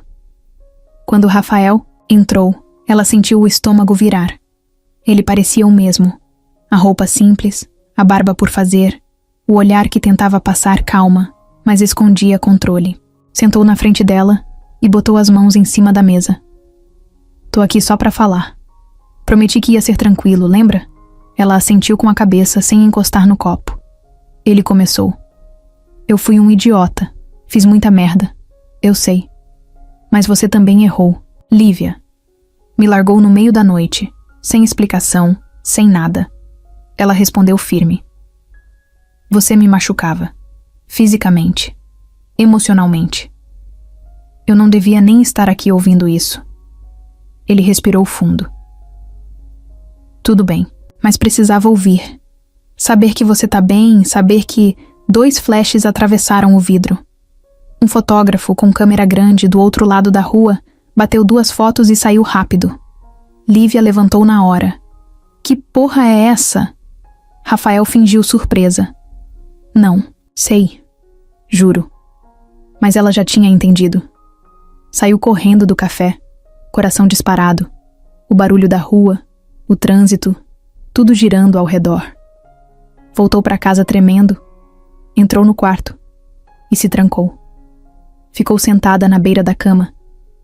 Quando Rafael entrou, ela sentiu o estômago virar. Ele parecia o mesmo. A roupa simples, a barba por fazer, o olhar que tentava passar calma, mas escondia controle. Sentou na frente dela e botou as mãos em cima da mesa. Tô aqui só pra falar. Prometi que ia ser tranquilo, lembra? Ela assentiu com a cabeça sem encostar no copo. Ele começou. Eu fui um idiota. Fiz muita merda. Eu sei. Mas você também errou. Lívia. Me largou no meio da noite, sem explicação, sem nada. Ela respondeu firme. Você me machucava. Fisicamente. emocionalmente. Eu não devia nem estar aqui ouvindo isso. Ele respirou fundo. Tudo bem, mas precisava ouvir. Saber que você tá bem, saber que 2 flashes atravessaram o vidro. Um fotógrafo com câmera grande do outro lado da rua bateu 2 fotos e saiu rápido. Lívia levantou na hora. Que porra é essa? Rafael fingiu surpresa. Não, sei. Juro. Mas ela já tinha entendido. Saiu correndo do café, coração disparado, o barulho da rua, o trânsito, tudo girando ao redor. Voltou para casa tremendo, entrou no quarto e se trancou. Ficou sentada na beira da cama,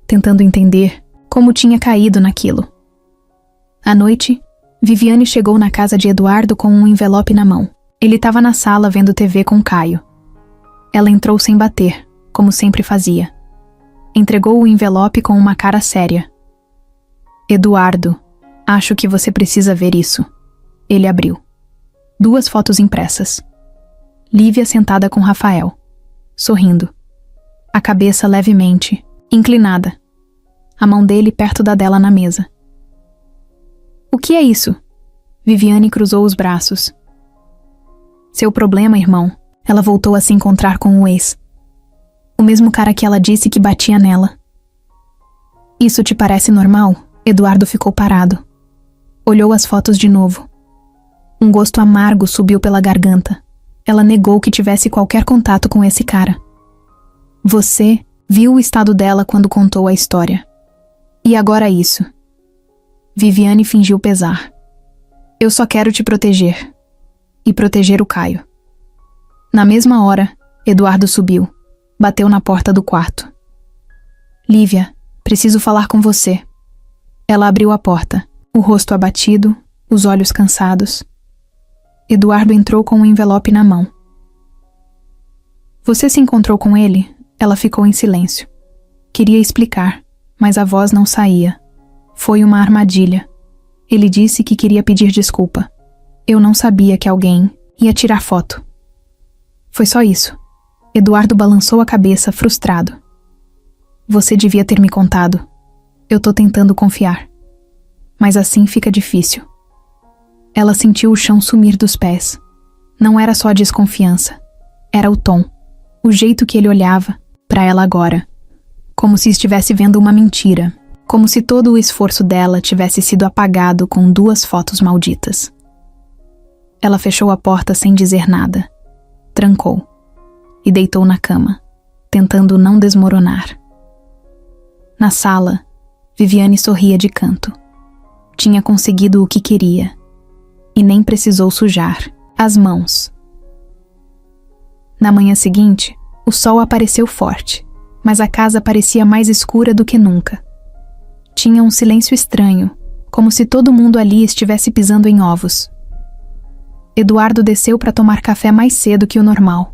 tentando entender como tinha caído naquilo. À noite, Viviane chegou na casa de Eduardo com um envelope na mão. Ele estava na sala vendo TV com Caio. Ela entrou sem bater, como sempre fazia. Entregou o envelope com uma cara séria. Eduardo, acho que você precisa ver isso. Ele abriu. 2 fotos impressas. Lívia sentada com Rafael, sorrindo. A cabeça levemente, inclinada. A mão dele perto da dela na mesa. O que é isso? Viviane cruzou os braços. Seu problema, irmão. Ela voltou a se encontrar com o ex. O mesmo cara que ela disse que batia nela. Isso te parece normal? Eduardo ficou parado. Olhou as fotos de novo. Um gosto amargo subiu pela garganta. Ela negou que tivesse qualquer contato com esse cara. Você viu o estado dela quando contou a história. E agora isso. Viviane fingiu pesar. Eu só quero te proteger. E proteger o Caio. Na mesma hora, Eduardo subiu. Bateu na porta do quarto. Lívia, preciso falar com você. Ela abriu a porta, o rosto abatido, os olhos cansados. Eduardo entrou com um envelope na mão. Você se encontrou com ele? Ela ficou em silêncio. Queria explicar, mas a voz não saía. Foi uma armadilha. Ele disse que queria pedir desculpa. Eu não sabia que alguém ia tirar foto. Foi só isso. Eduardo balançou a cabeça, frustrado. Você devia ter me contado. Eu tô tentando confiar. Mas assim fica difícil. Ela sentiu o chão sumir dos pés. Não era só a desconfiança. Era o tom. O jeito que ele olhava para ela agora. Como se estivesse vendo uma mentira. Como se todo o esforço dela tivesse sido apagado com 2 fotos malditas. Ela fechou a porta sem dizer nada. Trancou. E deitou na cama, tentando não desmoronar. Na sala, Viviane sorria de canto. Tinha conseguido o que queria. E nem precisou sujar as mãos. Na manhã seguinte, o sol apareceu forte, mas a casa parecia mais escura do que nunca. Tinha um silêncio estranho, como se todo mundo ali estivesse pisando em ovos. Eduardo desceu para tomar café mais cedo que o normal.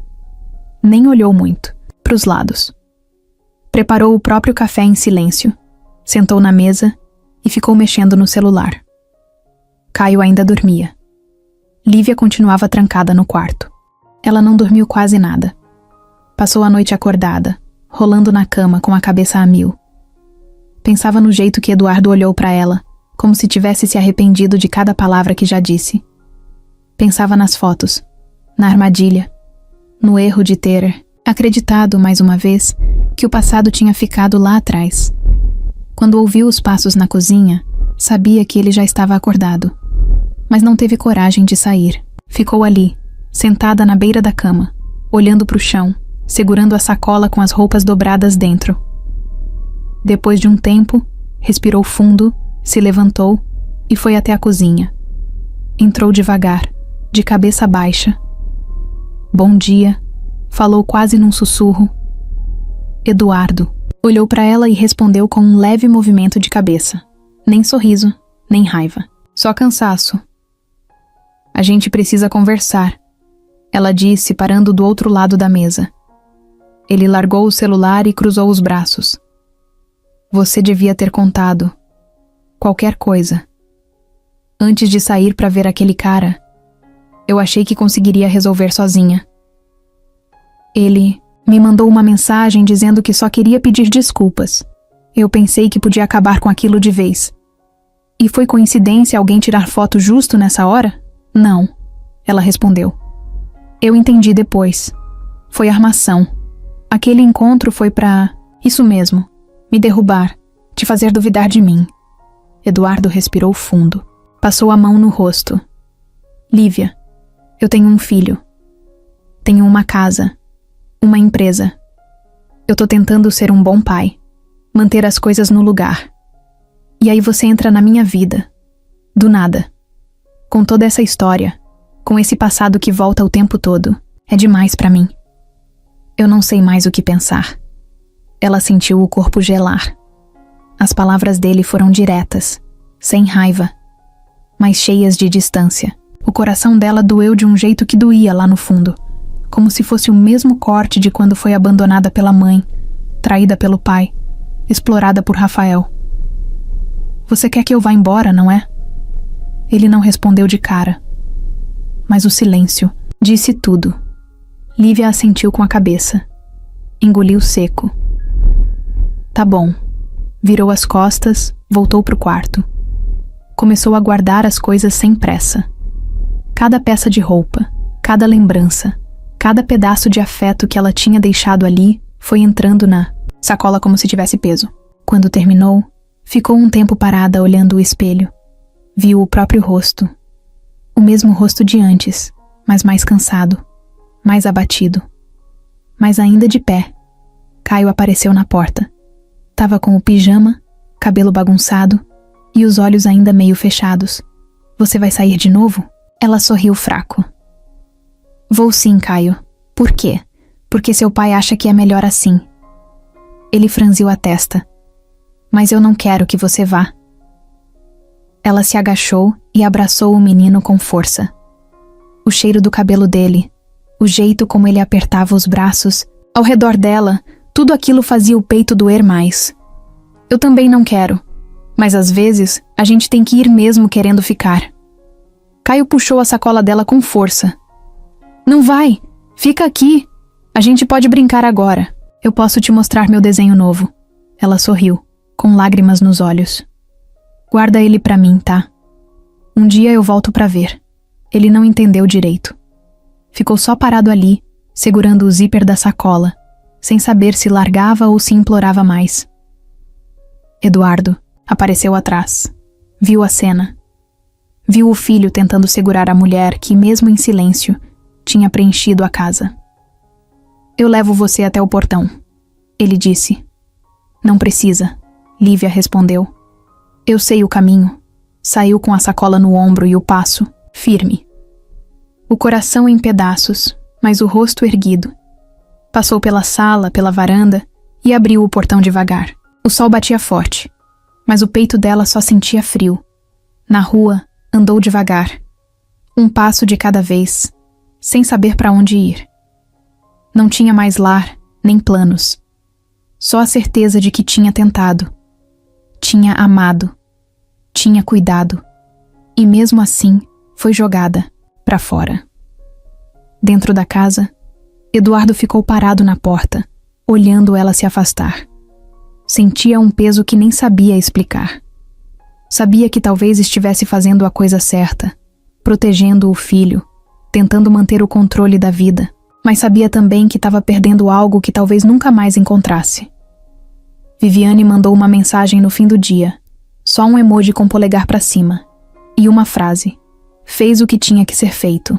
Nem olhou muito para os lados. Preparou o próprio café em silêncio, sentou na mesa e ficou mexendo no celular. Caio ainda dormia. Lívia continuava trancada no quarto. Ela não dormiu quase nada. Passou a noite acordada, rolando na cama com a cabeça a mil. Pensava no jeito que Eduardo olhou para ela, como se tivesse se arrependido de cada palavra que já disse. Pensava nas fotos, na armadilha, no erro de ter acreditado, mais uma vez, que o passado tinha ficado lá atrás. Quando ouviu os passos na cozinha, sabia que ele já estava acordado. Mas não teve coragem de sair. Ficou ali, sentada na beira da cama, olhando para o chão, segurando a sacola com as roupas dobradas dentro. Depois de um tempo, respirou fundo, se levantou e foi até a cozinha. Entrou devagar, de cabeça baixa. Bom dia, falou quase num sussurro. Eduardo olhou para ela e respondeu com um leve movimento de cabeça. Nem sorriso, nem raiva. Só cansaço. A gente precisa conversar, ela disse, parando do outro lado da mesa. Ele largou o celular e cruzou os braços. Você devia ter contado. Qualquer coisa. Antes de sair para ver aquele cara, eu achei que conseguiria resolver sozinha. Ele Me mandou uma mensagem dizendo que só queria pedir desculpas. Eu pensei que podia acabar com aquilo de vez. E foi coincidência alguém tirar foto justo nessa hora? Não, ela respondeu. Eu entendi depois. Foi armação. Aquele encontro foi pra... Isso mesmo, me derrubar, te fazer duvidar de mim. Eduardo respirou fundo. Passou a mão no rosto. Lívia, eu tenho um filho. Tenho uma casa. Uma empresa. Eu tô tentando ser um bom pai. Manter as coisas no lugar. E aí você entra na minha vida. Do nada. Com toda essa história. Com esse passado que volta o tempo todo. É demais pra mim. Eu não sei mais o que pensar. Ela sentiu o corpo gelar. As palavras dele foram diretas. Sem raiva. Mas cheias de distância. O coração dela doeu de um jeito que doía lá no fundo. Como se fosse o mesmo corte de quando foi abandonada pela mãe, traída pelo pai, explorada por Rafael. Você quer que eu vá embora, não é? Ele não respondeu de cara. Mas o silêncio disse tudo. Lívia assentiu com a cabeça. Engoliu seco. Tá bom. Virou as costas, voltou pro quarto. Começou a guardar as coisas sem pressa. Cada peça de roupa, cada lembrança, cada pedaço de afeto que ela tinha deixado ali foi entrando na sacola como se tivesse peso. Quando terminou, ficou um tempo parada olhando o espelho. Viu o próprio rosto. O mesmo rosto de antes, mas mais cansado, mais abatido. Mas ainda de pé. Caio apareceu na porta. Tava com o pijama, cabelo bagunçado e os olhos ainda meio fechados. Você vai sair de novo? Ela sorriu fraco. Vou sim, Caio. Por quê? Porque seu pai acha que é melhor assim. Ele franziu a testa. Mas eu não quero que você vá. Ela se agachou e abraçou o menino com força. O cheiro do cabelo dele, o jeito como ele apertava os braços, ao redor dela, tudo aquilo fazia o peito doer mais. Eu também não quero. Mas às vezes, a gente tem que ir mesmo querendo ficar. Caio puxou a sacola dela com força. Não vai! Fica aqui! A gente pode brincar agora. Eu posso te mostrar meu desenho novo. Ela sorriu, com lágrimas nos olhos. Guarda ele pra mim, tá? Um dia eu volto pra ver. Ele não entendeu direito. Ficou só parado ali, segurando o zíper da sacola, sem saber se largava ou se implorava mais. Eduardo apareceu atrás. Viu a cena. Viu o filho tentando segurar a mulher que, mesmo em silêncio, tinha preenchido a casa. Eu levo você até o portão, ele disse. Não precisa, Lívia respondeu. Eu sei o caminho. Saiu com a sacola no ombro e o passo, firme. O coração em pedaços, mas o rosto erguido. Passou pela sala, pela varanda e abriu o portão devagar. O sol batia forte, mas o peito dela só sentia frio. Na rua, andou devagar. Um passo de cada vez, sem saber para onde ir. Não tinha mais lar, nem planos. Só a certeza de que tinha tentado. Tinha amado. Tinha cuidado. E mesmo assim, foi jogada para fora. Dentro da casa, Eduardo ficou parado na porta, olhando ela se afastar. Sentia um peso que nem sabia explicar. Sabia que talvez estivesse fazendo a coisa certa, protegendo o filho, tentando manter o controle da vida, mas sabia também que estava perdendo algo que talvez nunca mais encontrasse. Viviane mandou uma mensagem no fim do dia, só um emoji com polegar para cima, e uma frase: fez o que tinha que ser feito.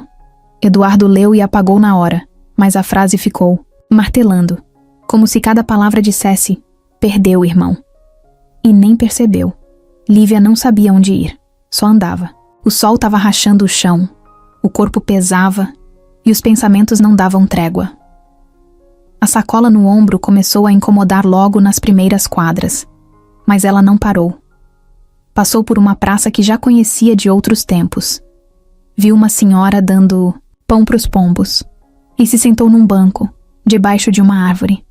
Eduardo leu e apagou na hora, mas a frase ficou, martelando, como se cada palavra dissesse: perdeu, irmão. E nem percebeu. Lívia não sabia onde ir, só andava. O sol estava rachando o chão, o corpo pesava e os pensamentos não davam trégua. A sacola no ombro começou a incomodar logo nas primeiras quadras, mas ela não parou. Passou por uma praça que já conhecia de outros tempos. Viu uma senhora dando pão pros pombos e se sentou num banco, debaixo de uma árvore.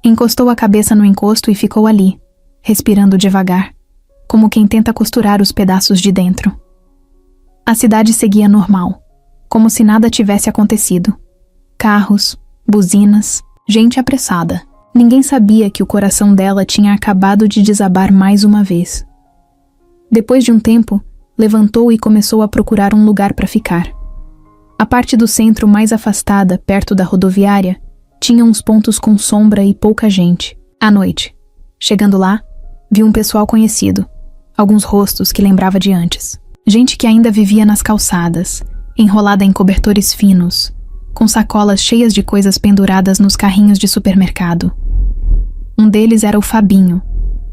Encostou a cabeça no encosto e ficou ali, respirando devagar, como quem tenta costurar os pedaços de dentro. A cidade seguia normal, como se nada tivesse acontecido. Carros, buzinas, Gente apressada. Ninguém sabia que o coração dela tinha acabado de desabar mais uma vez. Depois de um tempo, levantou e começou a procurar um lugar para ficar. A parte do centro mais afastada, perto da rodoviária, tinha uns pontos com sombra e pouca gente. À noite, chegando lá, viu um pessoal conhecido, alguns rostos que lembrava de antes. Gente que ainda vivia nas calçadas, enrolada em cobertores finos, com sacolas cheias de coisas penduradas nos carrinhos de supermercado. Um deles era o Fabinho,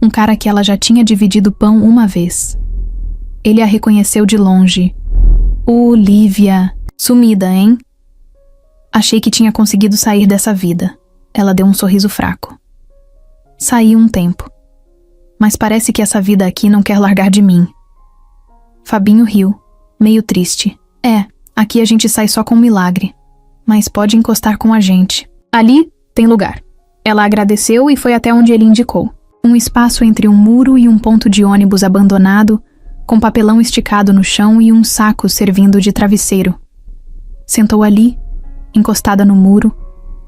um cara que ela já tinha dividido pão uma vez. Ele a reconheceu de longe. Lívia, sumida, hein? Achei que tinha conseguido sair dessa vida. Ela deu um sorriso fraco. Saí um tempo. Mas parece que essa vida aqui não quer largar de mim. Fabinho riu, meio triste. Aqui a gente sai só com um milagre. Mas pode encostar com a gente. Ali tem lugar. Ela agradeceu e foi até onde ele indicou. Um espaço entre um muro e um ponto de ônibus abandonado, com papelão esticado no chão e um saco servindo de travesseiro. Sentou ali, encostada no muro,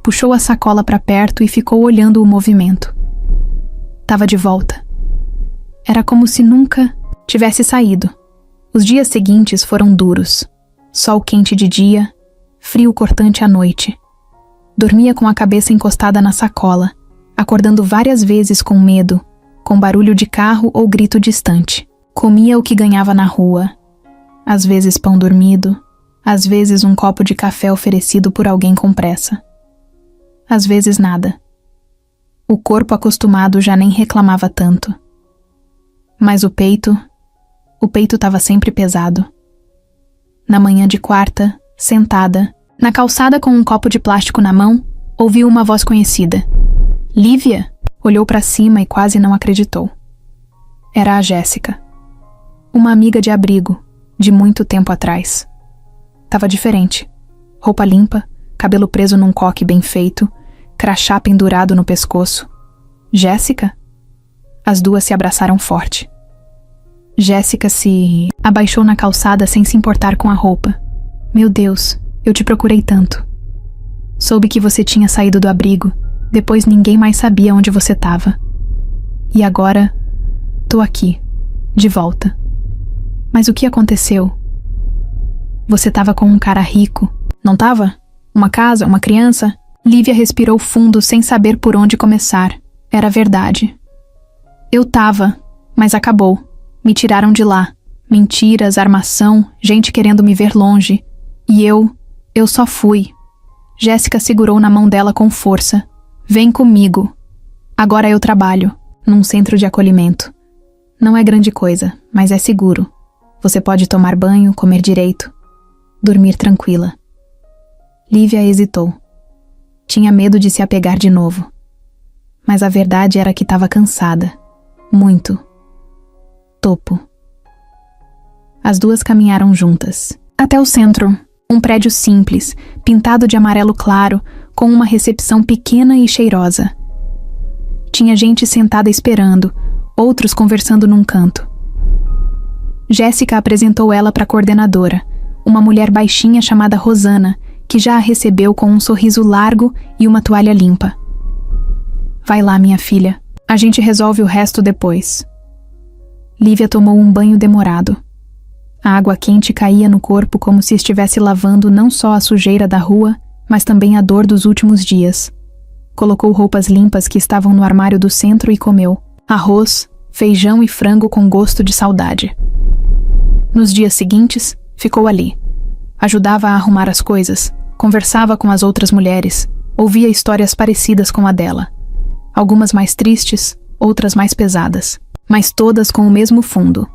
puxou a sacola para perto e ficou olhando o movimento. Tava de volta. Era como se nunca tivesse saído. Os dias seguintes foram duros. Sol quente de dia, frio cortante à noite. Dormia com a cabeça encostada na sacola, acordando várias vezes com medo, com barulho de carro ou grito distante. Comia o que ganhava na rua. Às vezes pão dormido, às vezes um copo de café oferecido por alguém com pressa. Às vezes nada. O corpo acostumado já nem reclamava tanto. Mas o peito estava sempre pesado. Na manhã de quarta, sentada, na calçada com um copo de plástico na mão, ouviu uma voz conhecida. Lívia? Olhou para cima e quase não acreditou. Era a Jéssica. Uma amiga de abrigo, de muito tempo atrás. Tava diferente. Roupa limpa, cabelo preso num coque bem feito, crachá pendurado no pescoço. Jéssica? As duas se abraçaram forte. Jéssica se abaixou na calçada sem se importar com a roupa. Meu Deus, eu te procurei tanto. Soube que você tinha saído do abrigo, depois ninguém mais sabia onde você estava. E agora, tô aqui, de volta. Mas o que aconteceu? Você estava com um cara rico, não estava? Uma casa, uma criança? Lívia respirou fundo sem saber por onde começar. Era verdade. Eu tava, mas acabou. Me tiraram de lá. Mentiras, armação, gente querendo me ver longe. E eu só fui. Jéssica segurou na mão dela com força. Vem comigo. Agora eu trabalho, num centro de acolhimento. Não é grande coisa, mas é seguro. Você pode tomar banho, comer direito, dormir tranquila. Lívia hesitou. Tinha medo de se apegar de novo. Mas a verdade era que estava cansada. Muito. Topo. As duas caminharam juntas. Até o centro. Um prédio simples, pintado de amarelo claro, com uma recepção pequena e cheirosa. Tinha gente sentada esperando, outros conversando num canto. Jéssica apresentou ela para a coordenadora, uma mulher baixinha chamada Rosana, que já a recebeu com um sorriso largo e uma toalha limpa. Vai lá, minha filha. A gente resolve o resto depois. Lívia tomou um banho demorado. A água quente caía no corpo como se estivesse lavando não só a sujeira da rua, mas também a dor dos últimos dias. Colocou roupas limpas que estavam no armário do centro e comeu. Arroz, feijão e frango com gosto de saudade. Nos dias seguintes, ficou ali. Ajudava a arrumar as coisas, conversava com as outras mulheres, ouvia histórias parecidas com a dela. Algumas mais tristes, outras mais pesadas, mas todas com o mesmo fundo.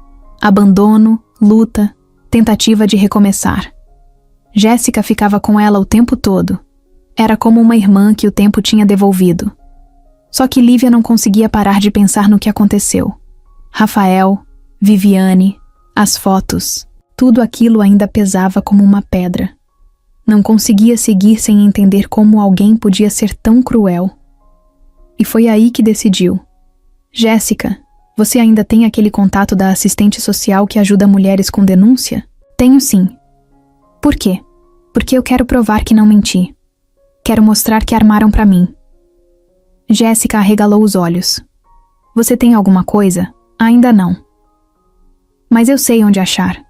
Abandono, luta, tentativa de recomeçar. Jéssica ficava com ela o tempo todo. Era como uma irmã que o tempo tinha devolvido. Só que Lívia não conseguia parar de pensar no que aconteceu. Rafael, Viviane, as fotos, tudo aquilo ainda pesava como uma pedra. Não conseguia seguir sem entender como alguém podia ser tão cruel. E foi aí que decidiu. Jéssica, você ainda tem aquele contato da assistente social que ajuda mulheres com denúncia? Tenho sim. Por quê? Porque eu quero provar que não menti. Quero mostrar que armaram pra mim. Jéssica arregalou os olhos. Você tem alguma coisa? Ainda não. Mas eu sei onde achar.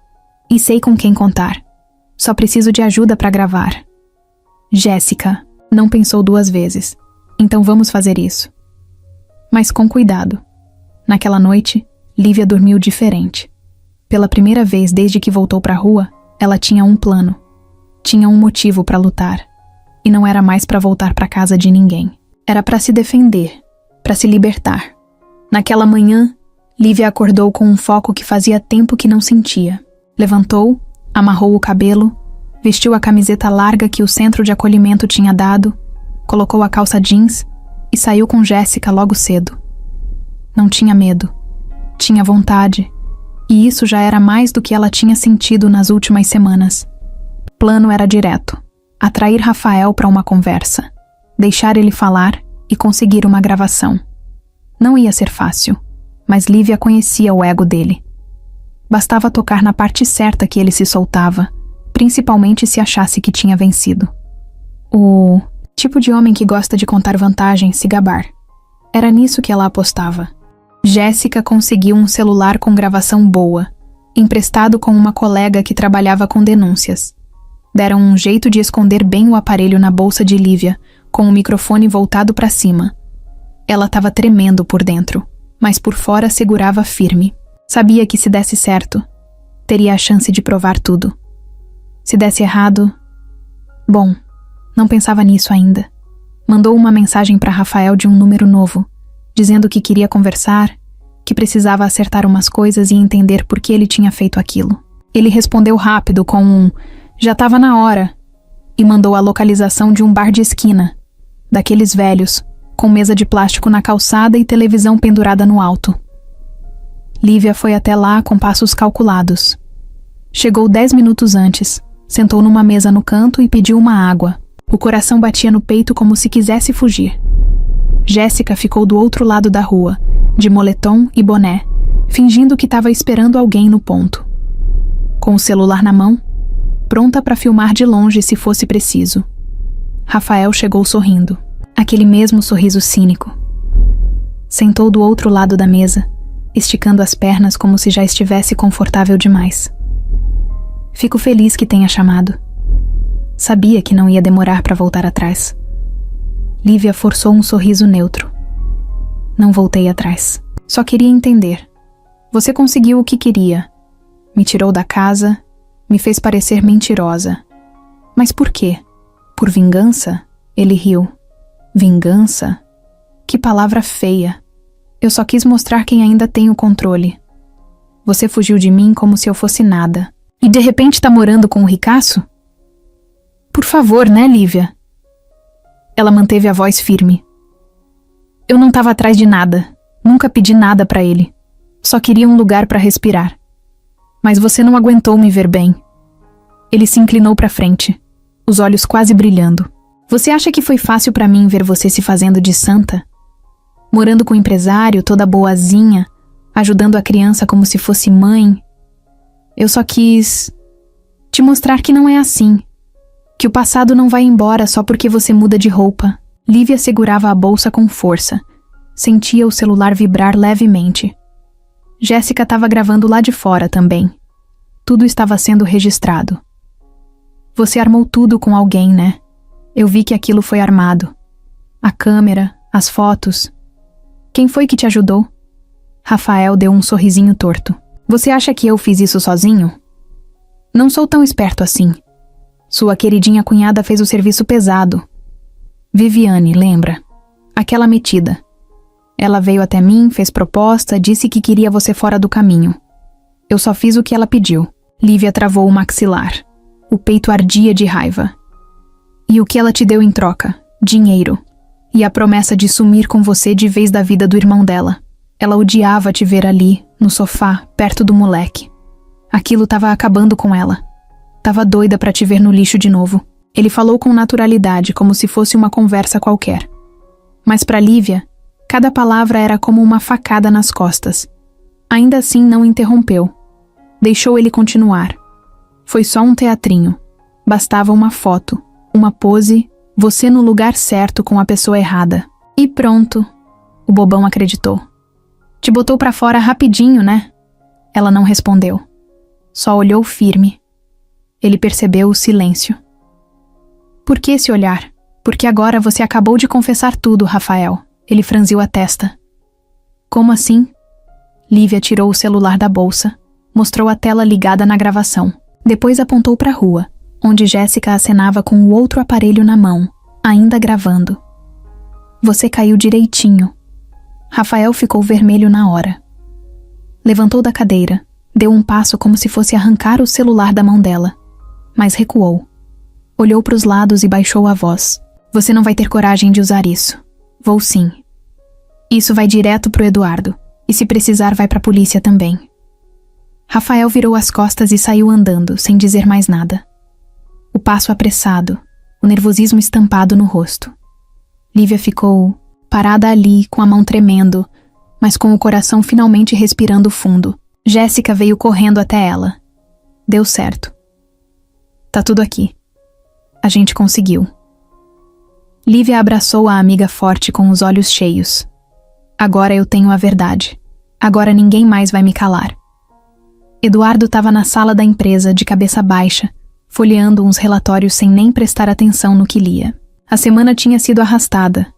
E sei com quem contar. Só preciso de ajuda para gravar. Jéssica não pensou 2 vezes. Então vamos fazer isso. Mas com cuidado. Naquela noite, Lívia dormiu diferente. Pela primeira vez desde que voltou para a rua, ela tinha um plano. Tinha um motivo para lutar. E não era mais para voltar para casa de ninguém. Era para se defender, para se libertar. Naquela manhã, Lívia acordou com um foco que fazia tempo que não sentia. Levantou, amarrou o cabelo, vestiu a camiseta larga que o centro de acolhimento tinha dado, colocou a calça jeans e saiu com Jéssica logo cedo. Não tinha medo. Tinha vontade. E isso já era mais do que ela tinha sentido nas últimas semanas. O plano era direto. Atrair Rafael para uma conversa. Deixar ele falar e conseguir uma gravação. Não ia ser fácil, mas Lívia conhecia o ego dele. Bastava tocar na parte certa que ele se soltava, principalmente se achasse que tinha vencido. O tipo de homem que gosta de contar vantagens, se gabar. Era nisso que ela apostava. Jéssica conseguiu um celular com gravação boa, emprestado com uma colega que trabalhava com denúncias. Deram um jeito de esconder bem o aparelho na bolsa de Lívia, com o microfone voltado para cima. Ela estava tremendo por dentro, mas por fora segurava firme. Sabia que se desse certo, teria a chance de provar tudo. Se desse errado... Bom, não pensava nisso ainda. Mandou uma mensagem para Rafael de um número novo, dizendo que queria conversar, que precisava acertar umas coisas e entender por que ele tinha feito aquilo. Ele respondeu rápido com um "já estava na hora" e mandou a localização de um bar de esquina, daqueles velhos, com mesa de plástico na calçada e televisão pendurada no alto. Lívia foi até lá com passos calculados. Chegou 10 minutos antes, sentou numa mesa no canto e pediu uma água. O coração batia no peito como se quisesse fugir. Jéssica ficou do outro lado da rua, de moletom e boné, fingindo que estava esperando alguém no ponto. Com o celular na mão, pronta para filmar de longe se fosse preciso. Rafael chegou sorrindo, aquele mesmo sorriso cínico. Sentou do outro lado da mesa, esticando as pernas como se já estivesse confortável demais. Fico feliz que tenha chamado. Sabia que não ia demorar para voltar atrás. Lívia forçou um sorriso neutro. Não voltei atrás. Só queria entender. Você conseguiu o que queria. Me tirou da casa, me fez parecer mentirosa. Mas por quê? Por vingança? Ele riu. Vingança? Que palavra feia. Eu só quis mostrar quem ainda tem o controle. Você fugiu de mim como se eu fosse nada. E de repente tá morando com o ricaço? Por favor, né, Lívia? Ela manteve a voz firme. Eu não estava atrás de nada. Nunca pedi nada pra ele. Só queria um lugar pra respirar. Mas você não aguentou me ver bem. Ele se inclinou pra frente, os olhos quase brilhando. Você acha que foi fácil pra mim ver você se fazendo de santa? Morando com um empresário, toda boazinha, ajudando a criança como se fosse mãe. Eu só quis te mostrar que não é assim. Que o passado não vai embora só porque você muda de roupa. Lívia segurava a bolsa com força. Sentia o celular vibrar levemente. Jéssica estava gravando lá de fora também. Tudo estava sendo registrado. Você armou tudo com alguém, né? Eu vi que aquilo foi armado. A câmera, as fotos. Quem foi que te ajudou? Rafael deu um sorrisinho torto. Você acha que eu fiz isso sozinho? Não sou tão esperto assim. Sua queridinha cunhada fez o serviço pesado. Viviane, lembra? Aquela metida. Ela veio até mim, fez proposta, disse que queria você fora do caminho. Eu só fiz o que ela pediu. Lívia travou o maxilar. O peito ardia de raiva. E o que ela te deu em troca? Dinheiro. E a promessa de sumir com você de vez da vida do irmão dela. Ela odiava te ver ali, no sofá, perto do moleque. Aquilo estava acabando com ela. Tava doida pra te ver no lixo de novo. Ele falou com naturalidade, como se fosse uma conversa qualquer. Mas pra Lívia, cada palavra era como uma facada nas costas. Ainda assim não interrompeu. Deixou ele continuar. Foi só um teatrinho. Bastava uma foto, uma pose, você no lugar certo com a pessoa errada. E pronto, o bobão acreditou. Te botou pra fora rapidinho, né? Ela não respondeu. Só olhou firme. Ele percebeu o silêncio. Por que esse olhar? Porque agora você acabou de confessar tudo, Rafael. Ele franziu a testa. Como assim? Lívia tirou o celular da bolsa, mostrou a tela ligada na gravação. Depois apontou para a rua, onde Jéssica acenava com o outro aparelho na mão, ainda gravando. Você caiu direitinho. Rafael ficou vermelho na hora. Levantou da cadeira, deu um passo como se fosse arrancar o celular da mão dela, mas recuou. Olhou para os lados e baixou a voz. Você não vai ter coragem de usar isso. Vou sim. Isso vai direto pro Eduardo, e se precisar vai pra polícia também. Rafael virou as costas e saiu andando, sem dizer mais nada. O passo apressado, o nervosismo estampado no rosto. Lívia ficou parada ali, com a mão tremendo, mas com o coração finalmente respirando fundo. Jéssica veio correndo até ela. Deu certo. Tá tudo aqui. A gente conseguiu. Lívia abraçou a amiga forte com os olhos cheios. Agora eu tenho a verdade. Agora ninguém mais vai me calar. Eduardo estava na sala da empresa, de cabeça baixa, folheando uns relatórios sem nem prestar atenção no que lia. A semana tinha sido arrastada.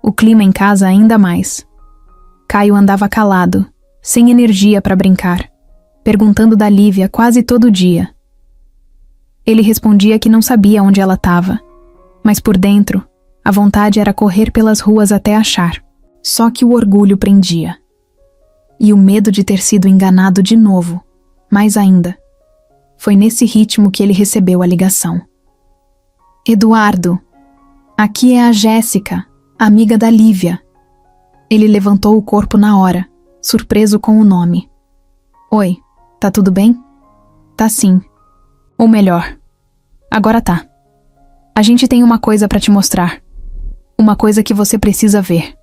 O clima em casa ainda mais. Caio andava calado, sem energia para brincar, perguntando da Lívia quase todo dia. Ele respondia que não sabia onde ela estava, mas por dentro, a vontade era correr pelas ruas até achar. Só que o orgulho prendia. E o medo de ter sido enganado de novo, mais ainda. Foi nesse ritmo que ele recebeu a ligação. Eduardo, aqui é a Jéssica, amiga da Lívia. Ele levantou o corpo na hora, surpreso com o nome. Oi, tá tudo bem? Tá sim. Ou melhor, agora tá. A gente tem uma coisa pra te mostrar. Uma coisa que você precisa ver.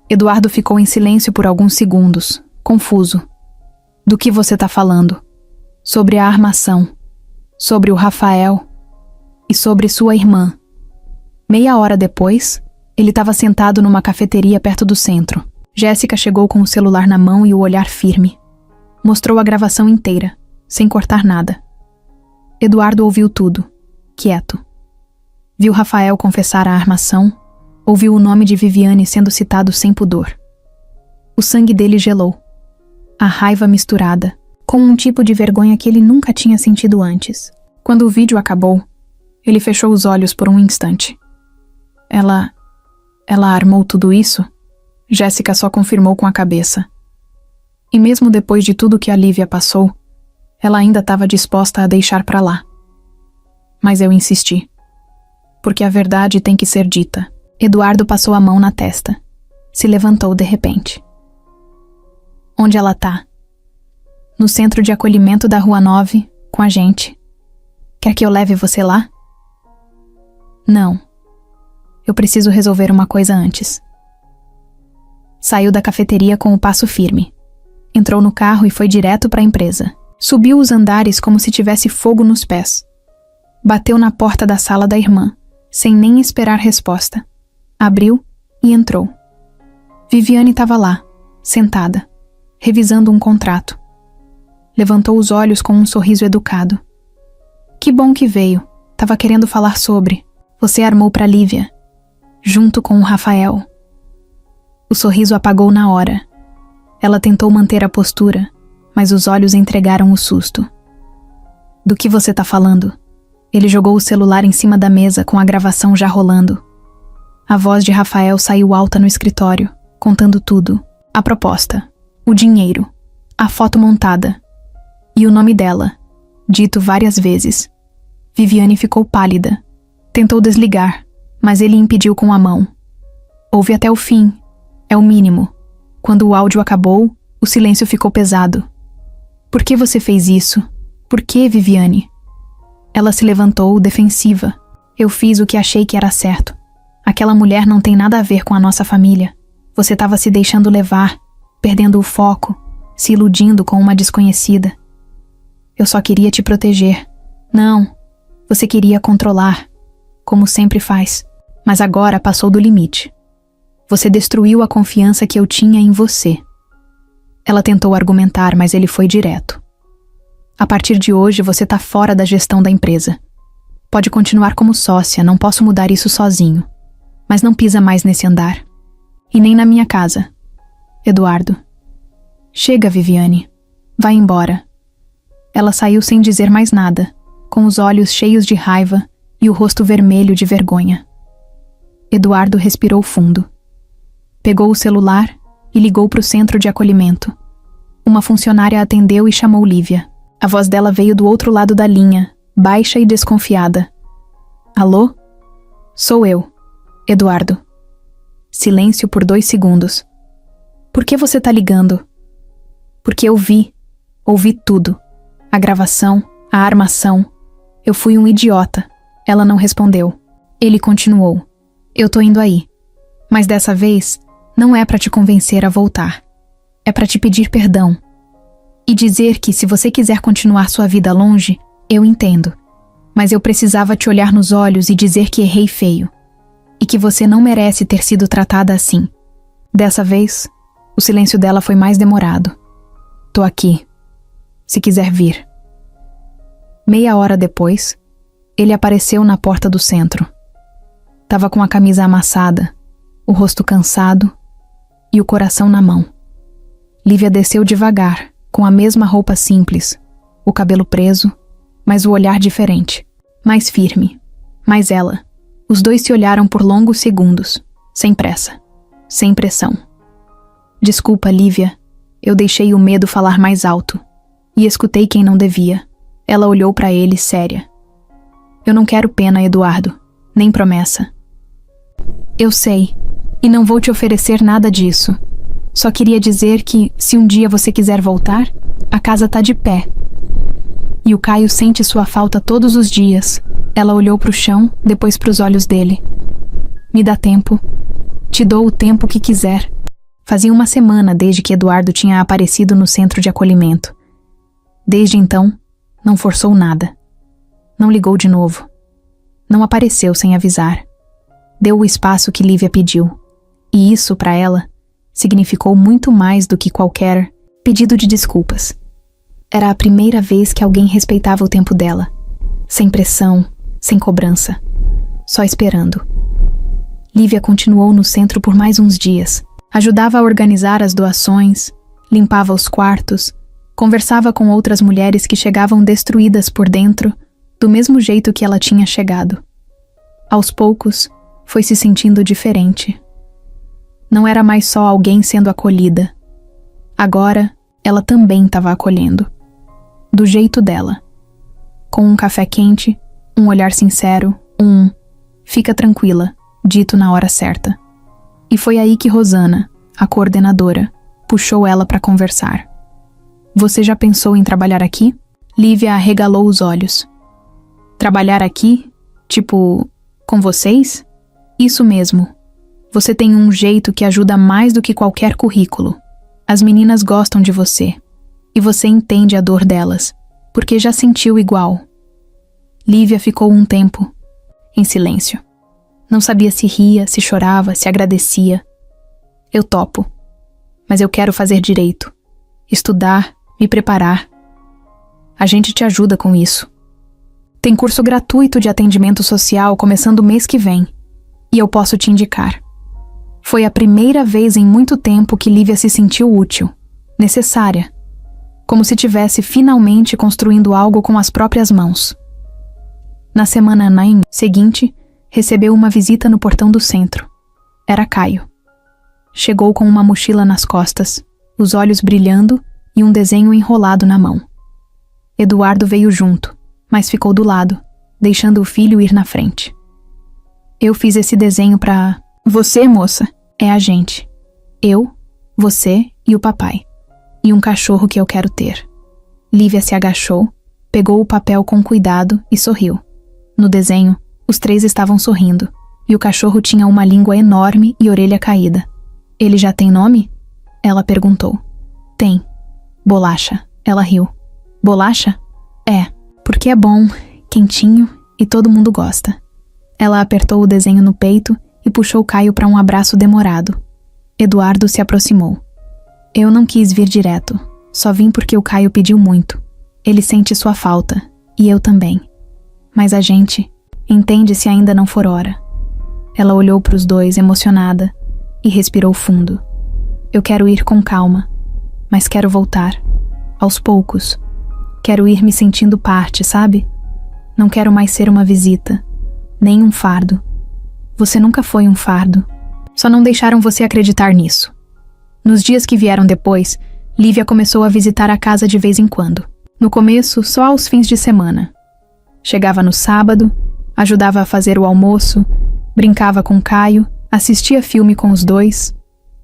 Eduardo ficou em silêncio por alguns segundos, confuso. Do que você tá falando? Sobre a armação. Sobre o Rafael. E sobre sua irmã. Meia hora depois, ele estava sentado numa cafeteria perto do centro. Jéssica chegou com o celular na mão e o olhar firme. Mostrou a gravação inteira, sem cortar nada. Eduardo ouviu tudo, quieto. Viu Rafael confessar a armação, ouviu o nome de Viviane sendo citado sem pudor. O sangue dele gelou. A raiva misturada, com um tipo de vergonha que ele nunca tinha sentido antes. Quando o vídeo acabou, ele fechou os olhos por um instante. Ela armou tudo isso? Jéssica só confirmou com a cabeça. E mesmo depois de tudo que a Lívia passou, ela ainda estava disposta a deixar pra lá. Mas eu insisti. Porque a verdade tem que ser dita. Eduardo passou a mão na testa. Se levantou de repente. Onde ela tá? No centro de acolhimento da Rua 9, com a gente. Quer que eu leve você lá? Não. Eu preciso resolver uma coisa antes. Saiu da cafeteria com o passo firme. Entrou no carro e foi direto para a empresa. Subiu os andares como se tivesse fogo nos pés. Bateu na porta da sala da irmã, sem nem esperar resposta. Abriu e entrou. Viviane estava lá, sentada, revisando um contrato. Levantou os olhos com um sorriso educado. Que bom que veio. Tava querendo falar sobre. Você armou para Lívia, junto com o Rafael. O sorriso apagou na hora. Ela tentou manter a postura, mas os olhos entregaram o susto. Do que você tá falando? Ele jogou o celular em cima da mesa com a gravação já rolando. A voz de Rafael saiu alta no escritório, contando tudo. A proposta, o dinheiro, a foto montada e o nome dela, dito várias vezes. Viviane ficou pálida. Tentou desligar, mas ele impediu com a mão. Ouve até o fim. É o mínimo. Quando o áudio acabou, o silêncio ficou pesado. Por que você fez isso? Por que, Viviane? Ela se levantou, defensiva. Eu fiz o que achei que era certo. Aquela mulher não tem nada a ver com a nossa família. Você estava se deixando levar, perdendo o foco, se iludindo com uma desconhecida. Eu só queria te proteger. Não, você queria controlar, como sempre faz. Mas agora passou do limite. Você destruiu a confiança que eu tinha em você. Ela tentou argumentar, mas ele foi direto. A partir de hoje, você tá fora da gestão da empresa. Pode continuar como sócia, não posso mudar isso sozinho. Mas não pisa mais nesse andar. E nem na minha casa. Eduardo. Chega, Viviane. Vai embora. Ela saiu sem dizer mais nada, com os olhos cheios de raiva e o rosto vermelho de vergonha. Eduardo respirou fundo. Pegou o celular e ligou para o centro de acolhimento. Uma funcionária atendeu e chamou Lívia. A voz dela veio do outro lado da linha, baixa e desconfiada. Alô? Sou eu, Eduardo. Silêncio por 2 segundos. Por que você tá ligando? Porque eu ouvi tudo. A gravação, a armação. Eu fui um idiota. Ela não respondeu. Ele continuou. Eu tô indo aí. Mas dessa vez, não é pra te convencer a voltar. É pra te pedir perdão. E dizer que se você quiser continuar sua vida longe, eu entendo. Mas eu precisava te olhar nos olhos e dizer que errei feio. E que você não merece ter sido tratada assim. Dessa vez, o silêncio dela foi mais demorado. Tô aqui. Se quiser vir. Meia hora depois, ele apareceu na porta do centro. Tava com a camisa amassada, o rosto cansado e o coração na mão. Lívia desceu devagar, com a mesma roupa simples, o cabelo preso, mas o olhar diferente, mais firme, mais ela. Os dois se olharam por longos segundos, sem pressa, sem pressão. Desculpa, Lívia, eu deixei o medo falar mais alto, e escutei quem não devia. Ela olhou para ele, séria. Eu não quero pena, Eduardo, nem promessa. Eu sei, e não vou te oferecer nada disso. Só queria dizer que, se um dia você quiser voltar, a casa tá de pé. E o Caio sente sua falta todos os dias. Ela olhou pro chão, depois pros olhos dele. Me dá tempo. Te dou o tempo que quiser. Fazia 1 semana desde que Eduardo tinha aparecido no centro de acolhimento. Desde então, não forçou nada. Não ligou de novo. Não apareceu sem avisar. Deu o espaço que Lívia pediu. E isso, para ela, significou muito mais do que qualquer pedido de desculpas. Era a primeira vez que alguém respeitava o tempo dela. Sem pressão, sem cobrança. Só esperando. Lívia continuou no centro por mais uns dias. Ajudava a organizar as doações, limpava os quartos, conversava com outras mulheres que chegavam destruídas por dentro, do mesmo jeito que ela tinha chegado. Aos poucos, foi se sentindo diferente. Não era mais só alguém sendo acolhida. Agora, ela também estava acolhendo. Do jeito dela. Com um café quente, um olhar sincero, fica tranquila, dito na hora certa. E foi aí que Rosana, a coordenadora, puxou ela para conversar. Você já pensou em trabalhar aqui? Lívia arregalou os olhos. Trabalhar aqui? Tipo, com vocês? Isso mesmo. Você tem um jeito que ajuda mais do que qualquer currículo. As meninas gostam de você. E você entende a dor delas, porque já sentiu igual. Lívia ficou um tempo, em silêncio. Não sabia se ria, se chorava, se agradecia. Eu topo. Mas eu quero fazer direito. Estudar, me preparar. A gente te ajuda com isso. Tem curso gratuito de atendimento social começando o mês que vem. E eu posso te indicar. Foi a primeira vez em muito tempo que Lívia se sentiu útil, necessária. Como se tivesse finalmente construindo algo com as próprias mãos. Na semana seguinte, recebeu uma visita no portão do centro. Era Caio. Chegou com uma mochila nas costas, os olhos brilhando e um desenho enrolado na mão. Eduardo veio junto, mas ficou do lado, deixando o filho ir na frente. Eu fiz esse desenho pra... Você, moça, é a gente. Eu, você e o papai. E um cachorro que eu quero ter. Lívia se agachou, pegou o papel com cuidado e sorriu. No desenho, os 3 estavam sorrindo, e o cachorro tinha uma língua enorme e orelha caída. Ele já tem nome? Ela perguntou. Tem. Bolacha. Ela riu. Bolacha? É, porque é bom, quentinho e todo mundo gosta. Ela apertou o desenho no peito e puxou Caio para um abraço demorado. Eduardo se aproximou. Eu não quis vir direto, só vim porque o Caio pediu muito. Ele sente sua falta, e eu também. Mas a gente entende se ainda não for hora. Ela olhou para os dois, emocionada, e respirou fundo. Eu quero ir com calma, mas quero voltar. Aos poucos. Quero ir me sentindo parte, sabe? Não quero mais ser uma visita, nem um fardo. Você nunca foi um fardo. Só não deixaram você acreditar nisso. Nos dias que vieram depois, Lívia começou a visitar a casa de vez em quando. No começo, só aos fins de semana. Chegava no sábado, ajudava a fazer o almoço, brincava com Caio, assistia filme com os dois,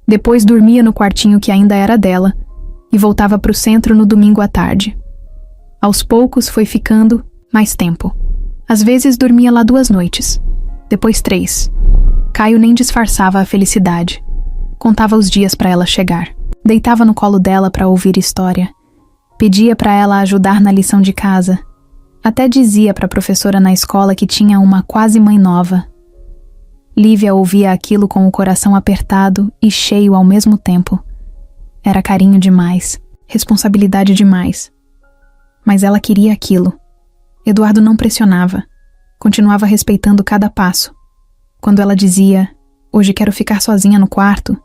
depois dormia no quartinho que ainda era dela e voltava para o centro no domingo à tarde. Aos poucos foi ficando mais tempo. Às vezes dormia lá 2 noites, depois 3. Caio nem disfarçava a felicidade. Contava os dias para ela chegar. Deitava no colo dela para ouvir história. Pedia para ela ajudar na lição de casa. Até dizia para a professora na escola que tinha uma quase mãe nova. Lívia ouvia aquilo com o coração apertado e cheio ao mesmo tempo. Era carinho demais, responsabilidade demais. Mas ela queria aquilo. Eduardo não pressionava. Continuava respeitando cada passo. Quando ela dizia, hoje quero ficar sozinha no quarto,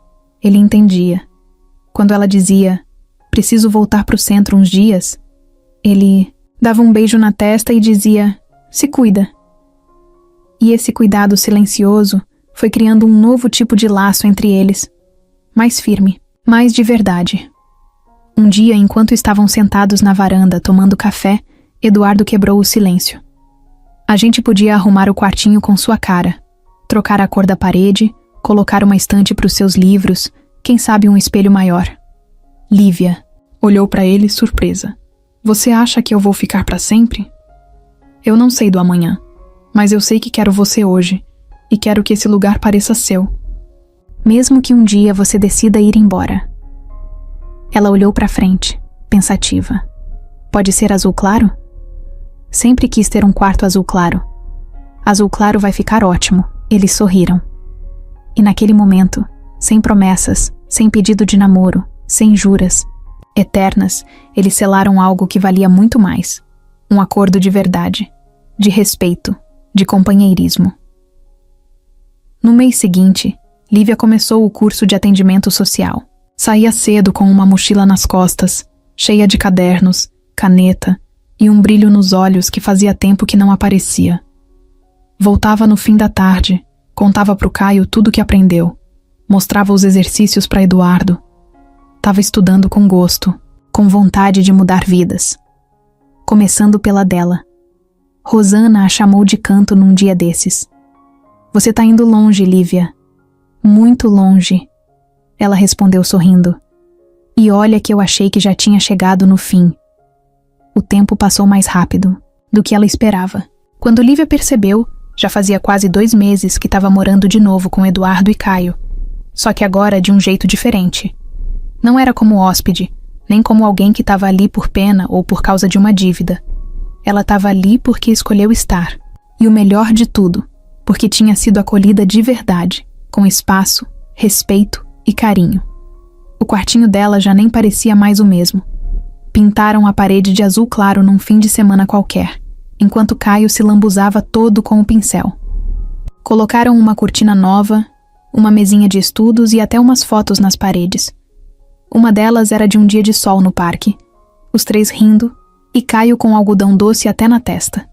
ele entendia. Quando ela dizia, preciso voltar para o centro uns dias, ele dava um beijo na testa e dizia, se cuida. E esse cuidado silencioso foi criando um novo tipo de laço entre eles. Mais firme, mais de verdade. Um dia, enquanto estavam sentados na varanda tomando café, Eduardo quebrou o silêncio. A gente podia arrumar o quartinho com sua cara, trocar a cor da parede, colocar uma estante para os seus livros, quem sabe um espelho maior. Lívia olhou para ele surpresa. Você acha que eu vou ficar para sempre? Eu não sei do amanhã, mas eu sei que quero você hoje e quero que esse lugar pareça seu. Mesmo que um dia você decida ir embora. Ela olhou para frente, pensativa. Pode ser azul claro? Sempre quis ter um quarto azul claro. Azul claro vai ficar ótimo. Eles sorriram. E naquele momento, sem promessas, sem pedido de namoro, sem juras eternas, eles selaram algo que valia muito mais. Um acordo de verdade, de respeito, de companheirismo. No mês seguinte, Lívia começou o curso de atendimento social. Saía cedo com uma mochila nas costas, cheia de cadernos, caneta e um brilho nos olhos que fazia tempo que não aparecia. Voltava no fim da tarde, contava pro Caio tudo o que aprendeu, mostrava os exercícios para Eduardo. Tava estudando com gosto, com vontade de mudar vidas. Começando pela dela. Rosana a chamou de canto num dia desses. Você tá indo longe, Lívia. Muito longe. Ela respondeu sorrindo. E olha que eu achei que já tinha chegado no fim. O tempo passou mais rápido do que ela esperava. Quando Lívia percebeu, já fazia quase 2 meses que estava morando de novo com Eduardo e Caio. Só que agora de um jeito diferente. Não era como hóspede, nem como alguém que estava ali por pena ou por causa de uma dívida. Ela estava ali porque escolheu estar. E o melhor de tudo, porque tinha sido acolhida de verdade, com espaço, respeito e carinho. O quartinho dela já nem parecia mais o mesmo. Pintaram a parede de azul claro num fim de semana qualquer, enquanto Caio se lambuzava todo com o pincel. Colocaram uma cortina nova, uma mesinha de estudos e até umas fotos nas paredes. Uma delas era de um dia de sol no parque, os 3 rindo e Caio com algodão doce até na testa.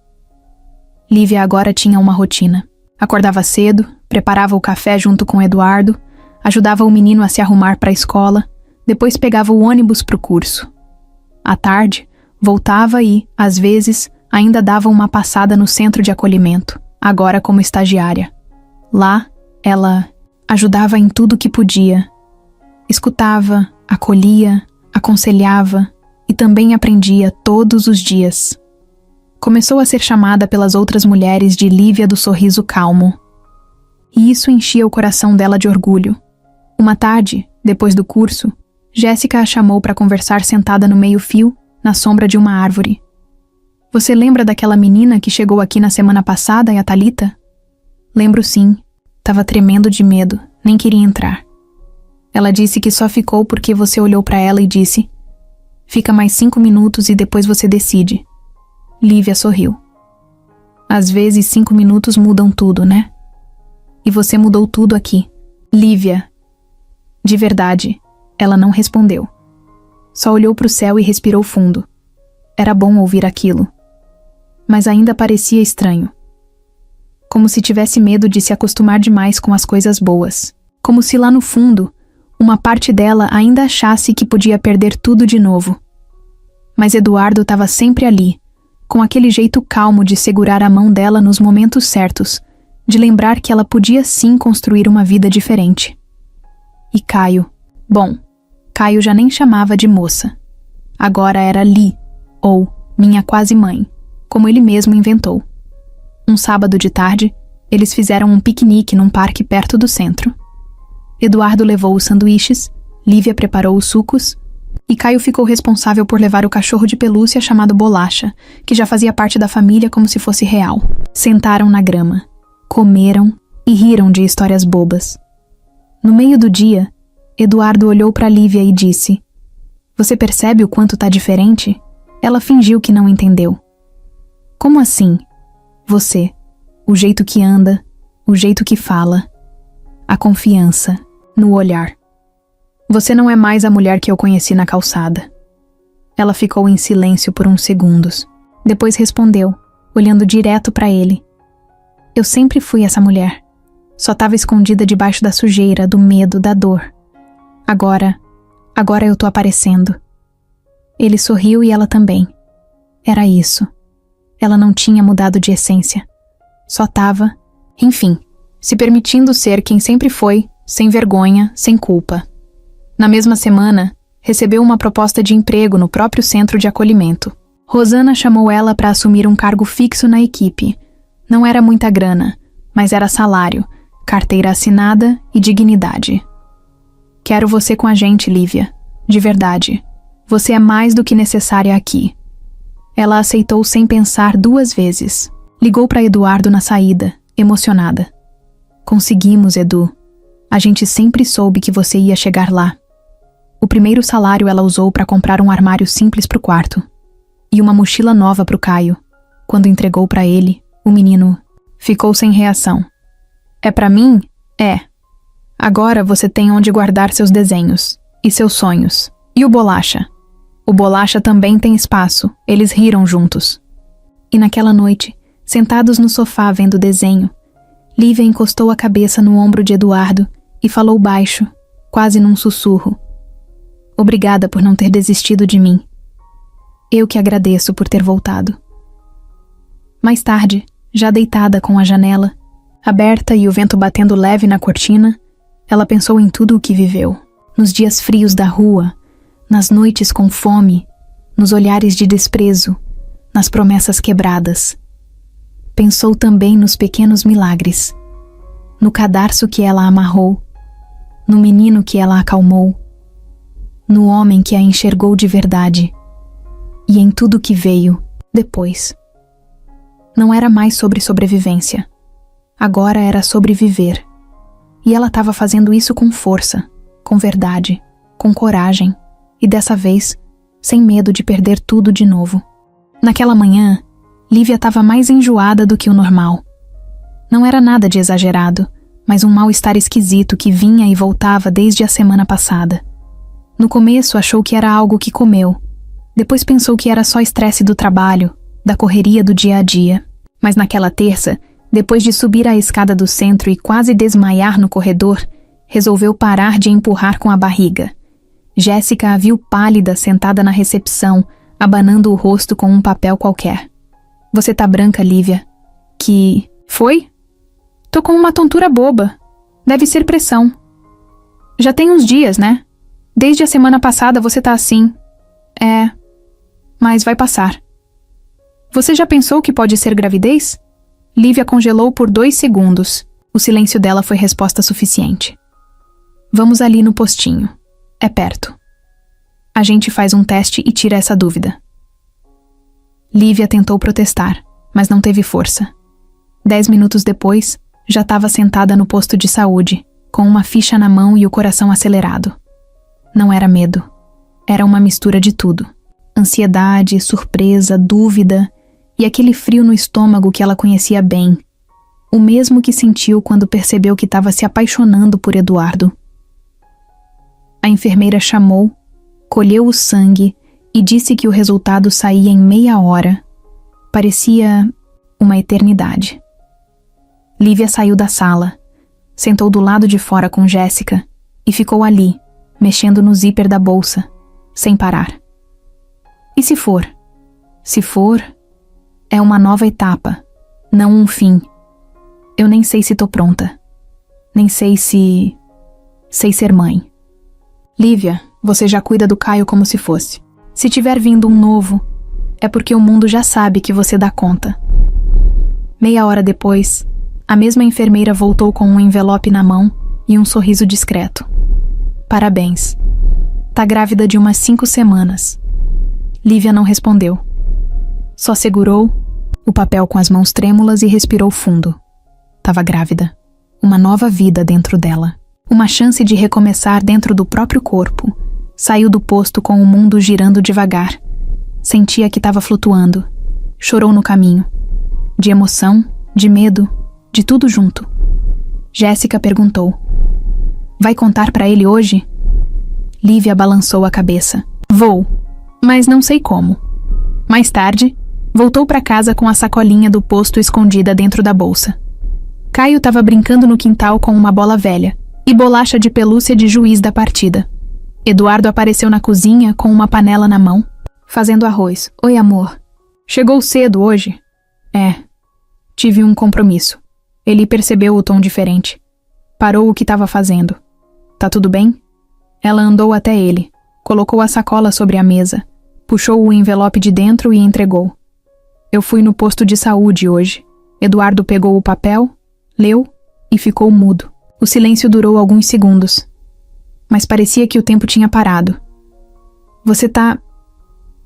Lívia agora tinha uma rotina. Acordava cedo, preparava o café junto com Eduardo, ajudava o menino a se arrumar para a escola, depois pegava o ônibus para o curso. À tarde, voltava e, às vezes, ainda dava uma passada no centro de acolhimento, agora como estagiária. Lá, ela ajudava em tudo que podia. Escutava, acolhia, aconselhava e também aprendia todos os dias. Começou a ser chamada pelas outras mulheres de Lívia do sorriso calmo. E isso enchia o coração dela de orgulho. Uma tarde, depois do curso, Jéssica a chamou para conversar sentada no meio-fio, na sombra de uma árvore. Você lembra daquela menina que chegou aqui na semana passada e a Thalita? Lembro sim. Tava tremendo de medo, nem queria entrar. Ela disse que só ficou porque você olhou pra ela e disse: "Fica mais 5 minutos e depois você decide." Lívia sorriu. Às vezes 5 minutos mudam tudo, né? E você mudou tudo aqui. Lívia. De verdade, ela não respondeu. Só olhou pro céu e respirou fundo. Era bom ouvir aquilo. Mas ainda parecia estranho. Como se tivesse medo de se acostumar demais com as coisas boas. Como se lá no fundo, uma parte dela ainda achasse que podia perder tudo de novo. Mas Eduardo estava sempre ali, com aquele jeito calmo de segurar a mão dela nos momentos certos, de lembrar que ela podia sim construir uma vida diferente. E Caio. Bom, Caio já nem chamava de moça. Agora era Li, ou minha quase mãe, como ele mesmo inventou. Um sábado de tarde, eles fizeram um piquenique num parque perto do centro. Eduardo levou os sanduíches, Lívia preparou os sucos, e Caio ficou responsável por levar o cachorro de pelúcia chamado Bolacha, que já fazia parte da família como se fosse real. Sentaram na grama, comeram e riram de histórias bobas. No meio do dia, Eduardo olhou para Lívia e disse: "Você percebe o quanto tá diferente?" Ela fingiu que não entendeu. "Como assim?" "Você, o jeito que anda, o jeito que fala, a confiança no olhar. Você não é mais a mulher que eu conheci na calçada." Ela ficou em silêncio por uns segundos. Depois respondeu, olhando direto para ele: "Eu sempre fui essa mulher. Só estava escondida debaixo da sujeira, do medo, da dor. Agora eu tô aparecendo." Ele sorriu e ela também. Era isso. Ela não tinha mudado de essência. Só tava, enfim, se permitindo ser quem sempre foi, sem vergonha, sem culpa. Na mesma semana, recebeu uma proposta de emprego no próprio centro de acolhimento. Rosana chamou ela para assumir um cargo fixo na equipe. Não era muita grana, mas era salário, carteira assinada e dignidade. "Quero você com a gente, Lívia. De verdade. Você é mais do que necessária aqui." Ela aceitou sem pensar 2 vezes. Ligou para Eduardo na saída, emocionada. "Conseguimos, Edu. A gente sempre soube que você ia chegar lá." O primeiro salário ela usou para comprar um armário simples pro quarto. E uma mochila nova pro Caio. Quando entregou para ele, o menino ficou sem reação. "É para mim? É. Agora você tem onde guardar seus desenhos. E seus sonhos. E o Bolacha?" "O Bolacha também tem espaço." Eles riram juntos. E naquela noite, sentados no sofá vendo o desenho, Lívia encostou a cabeça no ombro de Eduardo e falou baixo, quase num sussurro: "Obrigada por não ter desistido de mim. Eu que agradeço por ter voltado." Mais tarde, já deitada com a janela aberta e o vento batendo leve na cortina, ela pensou em tudo o que viveu. Nos dias frios da rua, nas noites com fome, nos olhares de desprezo, nas promessas quebradas. Pensou também nos pequenos milagres, no cadarço que ela amarrou, no menino que ela acalmou, no homem que a enxergou de verdade, e em tudo que veio depois. Não era mais sobre sobrevivência. Agora era sobre viver. E ela estava fazendo isso com força, com verdade, com coragem, e dessa vez, sem medo de perder tudo de novo. Naquela manhã, Lívia estava mais enjoada do que o normal. Não era nada de exagerado, mas um mal-estar esquisito que vinha e voltava desde a semana passada. No começo achou que era algo que comeu. Depois pensou que era só estresse do trabalho, da correria do dia a dia. Mas naquela terça, depois de subir a escada do centro e quase desmaiar no corredor, resolveu parar de empurrar com a barriga. Jéssica a viu pálida sentada na recepção, abanando o rosto com um papel qualquer. "Você tá branca, Lívia." "Que... foi?" "Tô com uma tontura boba. Deve ser pressão." "Já tem uns dias, né? Desde a semana passada você tá assim." "É... mas vai passar." "Você já pensou que pode ser gravidez?" Lívia congelou por 2 segundos. O silêncio dela foi resposta suficiente. "Vamos ali no postinho. É perto. A gente faz um teste e tira essa dúvida." Lívia tentou protestar, mas não teve força. 10 minutos depois, já estava sentada no posto de saúde, com uma ficha na mão e o coração acelerado. Não era medo. Era uma mistura de tudo. Ansiedade, surpresa, dúvida e aquele frio no estômago que ela conhecia bem. O mesmo que sentiu quando percebeu que estava se apaixonando por Eduardo. A enfermeira chamou, colheu o sangue e disse que o resultado saía em meia hora. Parecia uma eternidade. Lívia saiu da sala, sentou do lado de fora com Jéssica e ficou ali, mexendo no zíper da bolsa, sem parar. E se for? Se for, é uma nova etapa, não um fim. Eu nem sei se tô pronta. Nem sei se... sei ser mãe. Lívia, você já cuida do Caio como se fosse. Se tiver vindo um novo, é porque o mundo já sabe que você dá conta. Meia hora depois, a mesma enfermeira voltou com um envelope na mão e um sorriso discreto. Parabéns. Tá grávida de umas 5 semanas. Lívia não respondeu. Só segurou o papel com as mãos trêmulas e respirou fundo. Tava grávida. Uma nova vida dentro dela. Uma chance de recomeçar dentro do próprio corpo. Saiu do posto com o mundo girando devagar. Sentia que estava flutuando. Chorou no caminho. De emoção, de medo, de tudo junto. Jéssica perguntou: vai contar pra ele hoje? Lívia balançou a cabeça. Vou, mas não sei como. Mais tarde, voltou pra casa com a sacolinha do posto escondida dentro da bolsa. Caio estava brincando no quintal com uma bola velha e bolacha de pelúcia de juiz da partida. Eduardo apareceu na cozinha com uma panela na mão, fazendo arroz. Oi, amor. Chegou cedo hoje? É. Tive um compromisso. Ele percebeu o tom diferente. Parou o que estava fazendo. Tá tudo bem? Ela andou até ele, colocou a sacola sobre a mesa, puxou o envelope de dentro e entregou. Eu fui no posto de saúde hoje. Eduardo pegou o papel, leu e ficou mudo. O silêncio durou alguns segundos, mas parecia que o tempo tinha parado. Você tá...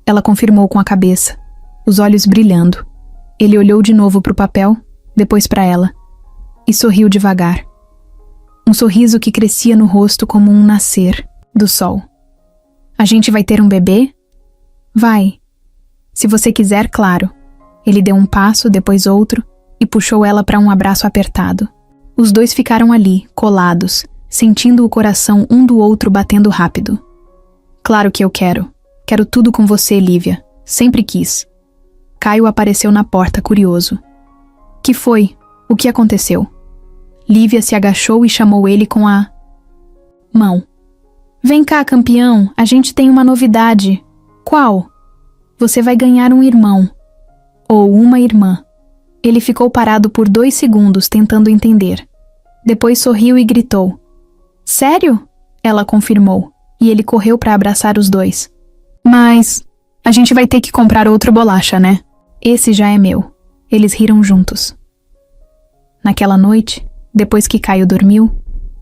Ela confirmou com a cabeça, os olhos brilhando. Ele olhou de novo pro papel, depois para ela, e sorriu devagar. Um sorriso que crescia no rosto como um nascer do sol. A gente vai ter um bebê? Vai. Se você quiser, claro. Ele deu um passo, depois outro, e puxou ela para um abraço apertado. Os dois ficaram ali, colados, sentindo o coração um do outro batendo rápido. Claro que eu quero. Quero tudo com você, Lívia. Sempre quis. Caio apareceu na porta, curioso. Que foi? O que aconteceu? Lívia se agachou e chamou ele com a mão. Vem cá, campeão, a gente tem uma novidade. Qual? Você vai ganhar um irmão. Ou uma irmã. Ele ficou parado por 2 segundos tentando entender. Depois sorriu e gritou. Sério? Ela confirmou, e ele correu para abraçar os dois. Mas a gente vai ter que comprar outro bolacha, né? Esse já é meu. Eles riram juntos. Naquela noite, depois que Caio dormiu,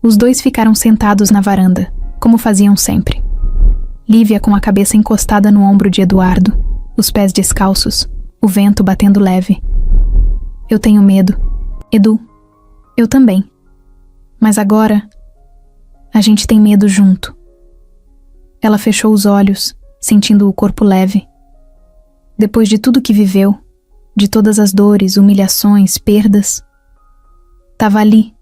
os dois ficaram sentados na varanda, como faziam sempre. Lívia com a cabeça encostada no ombro de Eduardo, os pés descalços, o vento batendo leve. Eu tenho medo. Edu, eu também. Mas agora, a gente tem medo junto. Ela fechou os olhos, sentindo o corpo leve. Depois de tudo que viveu, de todas as dores, humilhações, perdas, estava ali,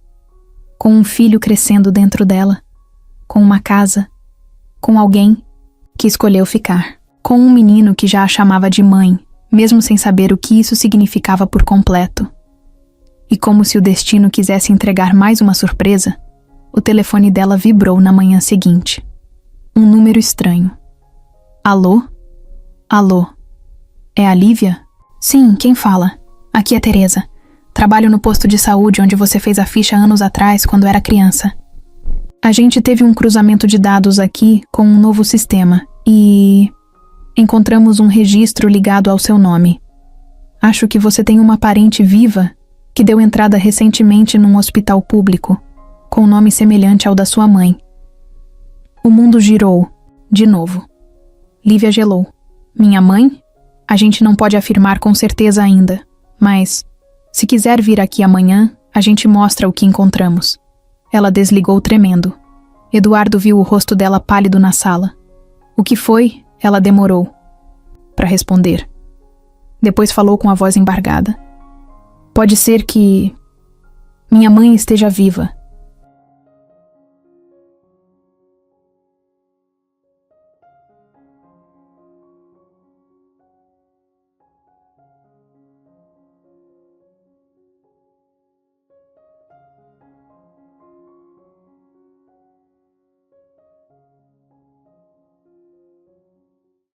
com um filho crescendo dentro dela, com uma casa, com alguém que escolheu ficar, com um menino que já a chamava de mãe, mesmo sem saber o que isso significava por completo. E como se o destino quisesse entregar mais uma surpresa, o telefone dela vibrou na manhã seguinte. Um número estranho. Alô? Alô? É a Lívia? Sim, quem fala? Aqui é Teresa. Trabalho no posto de saúde onde você fez a ficha anos atrás, quando era criança. A gente teve um cruzamento de dados aqui com um novo sistema e... encontramos um registro ligado ao seu nome. Acho que você tem uma parente viva que deu entrada recentemente num hospital público, com um nome semelhante ao da sua mãe. O mundo girou, de novo. Lívia gelou. Minha mãe? A gente não pode afirmar com certeza ainda, mas, se quiser vir aqui amanhã, A gente mostra o que encontramos. Ela desligou tremendo. Eduardo viu o rosto dela pálido na sala. O que foi? Ela demorou para responder. Depois falou com a voz embargada. Pode ser que minha mãe esteja viva.